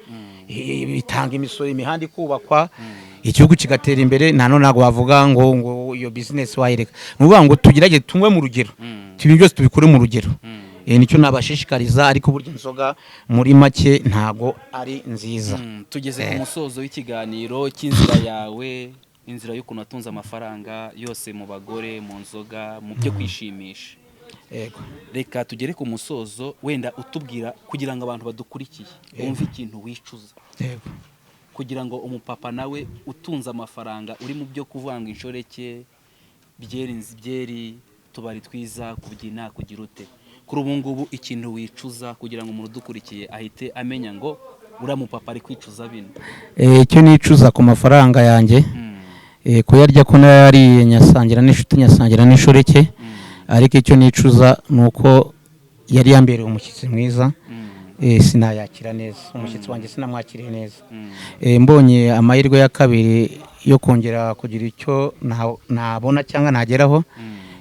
bitanga imisoro imihanda ikubakwa igihugu kigatera imbere nano nago bavuga ngo iyo business wayireka nuvuga ngo tugerage tunywe mu rugero ibintu byose tubikore mu rugero nicyo nabashishikariza ariko burya inzoga muri make ntago ari nziza. Tugeze ku musozo w'ikiganiro cy'inzira yawe, inzira y'ukuntu atunze amafaranga yose mu bagore, mu nzoga, mu byo kwishimisha. Yego, reka tugere ku musozo wenda utubwira kugira ngo abantu badukurikiye bumve ikintu wicuza. Yego, kugira ngo umupapa nawe utunze amafaranga uri mu byo kuvanga inshoreke, byeri, tubari twiza, kubyina, kugira ute, kuri ubu ngubu ikintu wicuza kugira ngo umuntu udukurikiye ahite amenya ngo uriya mupapa ari kwicuza bino. Icyo nicuza ku mafaranga yanjye kuyarya ko nayariye nyasangira n'inshuti nyasangira n'inshoreke, ariko icyo nicuza ni uko yari yambereye umushyitsi mwiza, sinayakira neza umushyitsi wanjye, sinamwakiriye neza. Mbonye amahirwe ya kabiri yo kongera kugira icyo nabona cyangwa nageraho,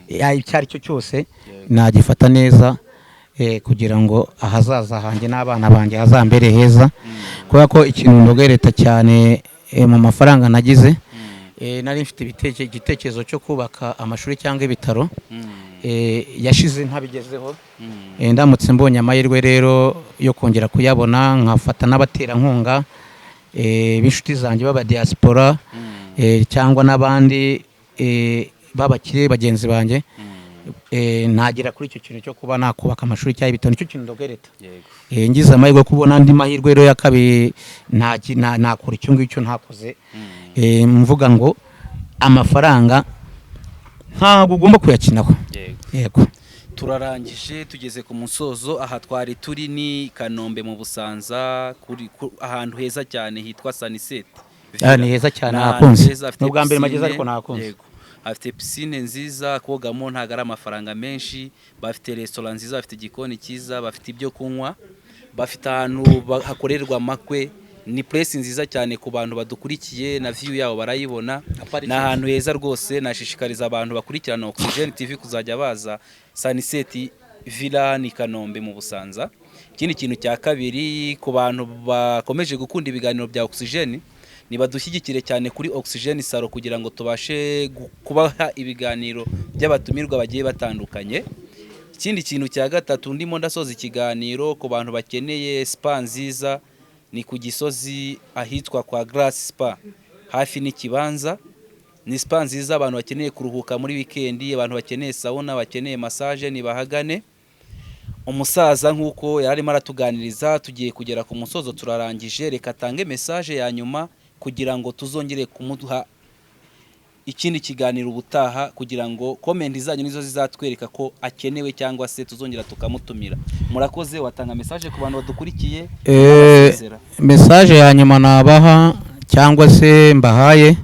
icyo ari cyo cyose nagifata neza, kugira ngo ahazaza hanjye n'abana banjye hazambere heza. Kubera ko ikintu ndogereta cyane mu mafaranga nagize, nari mfite igitekerezo cyo kubaka amashuri cyangwa ibitaro, yashize ntabigezeho. Ndamutse mbonye amahirwe rero yo kongera kuyabona, nkafata n'abaterankunga b'inshuti zanjye b'aba diaspora cyangwa n'abandi babakire bagenzi banjye, nagera kuri icyo kintu cyo kuba nakubaka amashuri cyangwa ibitaro. Nicyo kintu ndogereta. Ngize amahirwe kubona andi mahirwe rero ya kabiri, nakora icyo ngicyo ntakoze. Mvuga ngo amafaranga ntabwo ugomba kuyakinaho. Yego, turarangije tugeze ku musozo. Aha twari turi ni Kanombe mu Busanza, ahantu heza cyane hitwa Sunset. Ni heza cyane, nakunze. N'ubwa mbere mageze ariko nakunze. Afite piscine nziza, kogamo ntago ari amafaranga menshi, bafite restaurant nziza, bafite igikoni cyiza, bafite ibyo kunywa, bafite ahantu hakorerwa amakwe. Ni place nziza cyane ku bantu badukurikiye, na view yabo barayibona. Ni ahantu heza rwose. Nashishikariza abantu bakurikirana Oxygen TV kuzajya baza Sunset Villa ni Kanombe mu Busanza. Ikindi kintu cya kabiri, ku bantu bakomeje gukunda ibiganiro bya Oxygen, nibadushyigikire cyane kuri Oxygen Salo kugira ngo tubashe kubaha ibiganiro by'abatumirwa bagiye batandukanye. Ikindi kintu cya gatatu, ndimo ndasoza ikiganiro, ku bantu bakeneye spa nziza, ni ku Gisozi ahitwa kwa Grace Spa, hafi n'ikibanza. Ni spa nziza abantu bakeneye kuruhuka muri weekend, abantu bakeneye sauna, bakeneye massage, nibahagane. Umusaza nkuko yarimo aratuganiriza, tugiye kugera ku musozo, turarangije. Reka tange message ya nyuma kugira ngo tuzongere kumuduha ikindi kiganiro ubutaha, kugira ngo comment zanyu nizo zizatwereka ko akenewe cyangwa se tuzongera tukamutumira. Murakoze. Watanga message ku bantu badukurikiye. Message ya nyuma nabaha cyangwa se mbahaye,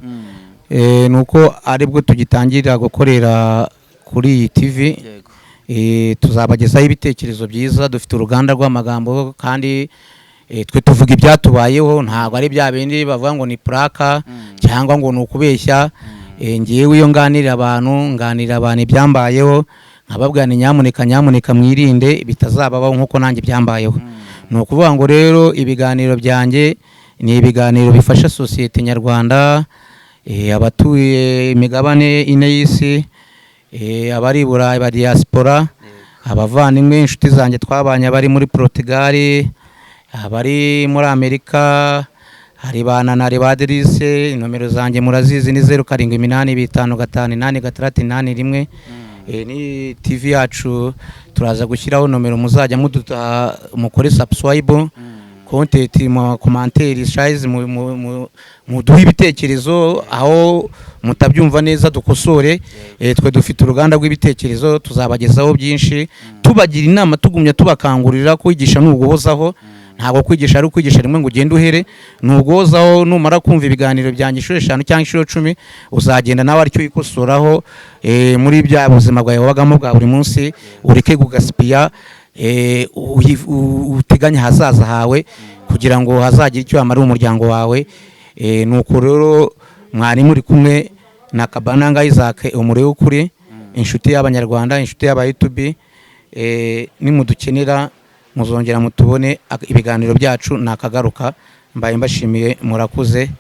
nuko aribwo tugitangira gukorera kuri iyi TV. Tuzabagezaho ibitekerezo byiza. Dufite uruganda rw'amagambo kandi twe tuvuga ibyatubayeho, ntabwo ari bya bindi bavuga ngo ni plaka cyangwa ngo ni ukubeshya. Ngiyewe iyo nganirira abantu ibyambayeho, nkababwira ni nyamuneka mwirinde bitazababaho nkuko nanjye byambayeho. Ni ukuvuga ngo rero ibiganiro byanjye ni ibiganiro bifasha sosiyete nyarwanda, abatuye imigabane ine y'isi, abari i Burayi, aba diaspora, abavandimwe, inshuti zanjye twabanye bari muri Portugal, abari muri Amerika, hari banana Adresse. Nomero zanjye murazizi ni 0785588681. Ni TV yacu turaza gushyiraho nomero, muzajya mukore subscribe, content mu commentaire size, muduhe ibitekerezo aho mutabyumva neza dukosore. Twe dufite uruganda rw'ibitekerezo, tuzabagezaho byinshi, tubagira inama, tugumya tubakangurira. Kwigisha n'uguhozaho, ntabwo kwigisha ari ukwigisha rimwe ngo ugende uhere. Nuguhozaho, numara kumva ibiganiro byanjye inshuro 5 cyangwa inshuro 10, uzagenda nawe aricyo yikosoraho muri bya buzima bwawe wabagamo bwa buri munsi. Ureke gugaspia, uteganya hazaza hawe kugira ngo hazagire icyo amara umuryango wawe. Nuko rero mwari muri kumwe na Kabananga Isaac umure w'ukuri, inshuti y'abanyarwanda, inshuti y'aba YouTube. Nimudukenera muzongera mutubone, ibiganiro byacu nakagaruka. Mbaye mbashimiye, murakuze.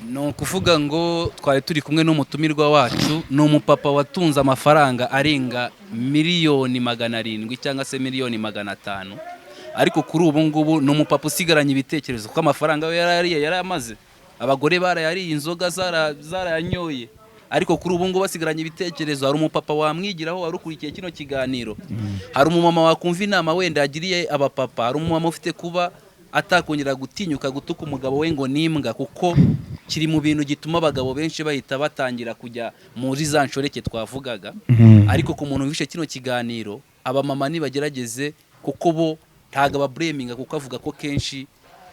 No kuvuga ngo twari turi kumwe n'umutumirwa wacu, ni umupapa watunze amafaranga arenga miliyoni 700 cyangwa se miliyoni 500, ariko kuri ubu ngubu ni umupapa usigaranye ibitekerezo ko amafaranga we yaramaze, abagore barayariye, inzoga zarayanyoye, ariko kuri ubu ngubu basigaranye ibitekerezo. Hari umupapa wamwigiraho warukurikiye kino kiganiro, hari umumama wakumva inama wenda yagiriye abapapa, hari umumama ufite kuba atakongera gutinyuka gutuka umugabo we ngo nimbwa, kuko kiri mu bintu gituma abagabo benshi bahita batangira kujya muri za nshoreke twavugaga. Ariko ku muntu wishe kino kiganiro, abamama nibagerageze, kuko bo ntago ababreminga, kuko avuga ko kenshi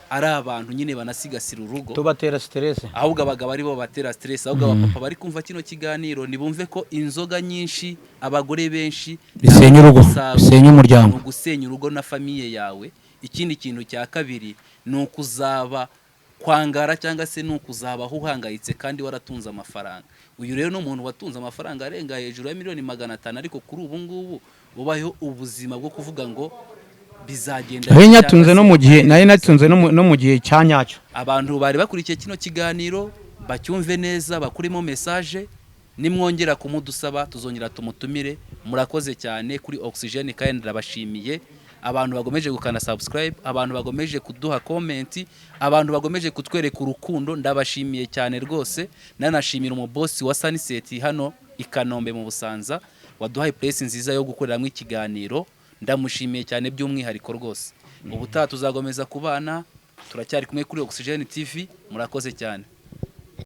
ari abantu nyine banasigasira urugo, tubatera stress, ahubwo abagabo ari bo batera stress. Ahubwo abapapa bari kumva kino kiganiro nibumve ko inzoga nyinshi, abagore benshi bisenya urugo, bisenya umuryango, gusenya urugo na famiye yawe. Ikindi kintu cya kabiri ni ukuzaba kwangara cyangwa se ni ukuzabaho uhangayitse kandi waratunze amafaranga. Uyu rero ni umuntu watunze amafaranga arenga hejuru ya miliyoni 500, ariko kuri ubu ngubu ubayeho ubuzima bwo kuvuga ngo bizagenda. Nari natunze no mu gihe, nari natunze no mu gihe cyanyacyo. Abantu bari bakurikiye kino kiganiro bacyumve neza, bakurimo message. Nimwongera kumudusaba tuzongera tumutumire. Murakoze cyane kuri Oxygen, kandi ndabashimiye abantu bagomeje gukana subscribe, abantu bagomeje kuduha comment, abantu bagomeje kutwereka urukundo. Ndabashimiye cyane rwose. Nanashimira umubosi wa Sunset hano i Kanombe mu Busanza, waduhaye place nziza yo gukoreramo ikiganiro. Ndamushimiye cyane by'umwihariko rwose. Ubutaha tuzagomeza kubana, turacyari kumwe kuri Oxygen TV. Murakoze cyane.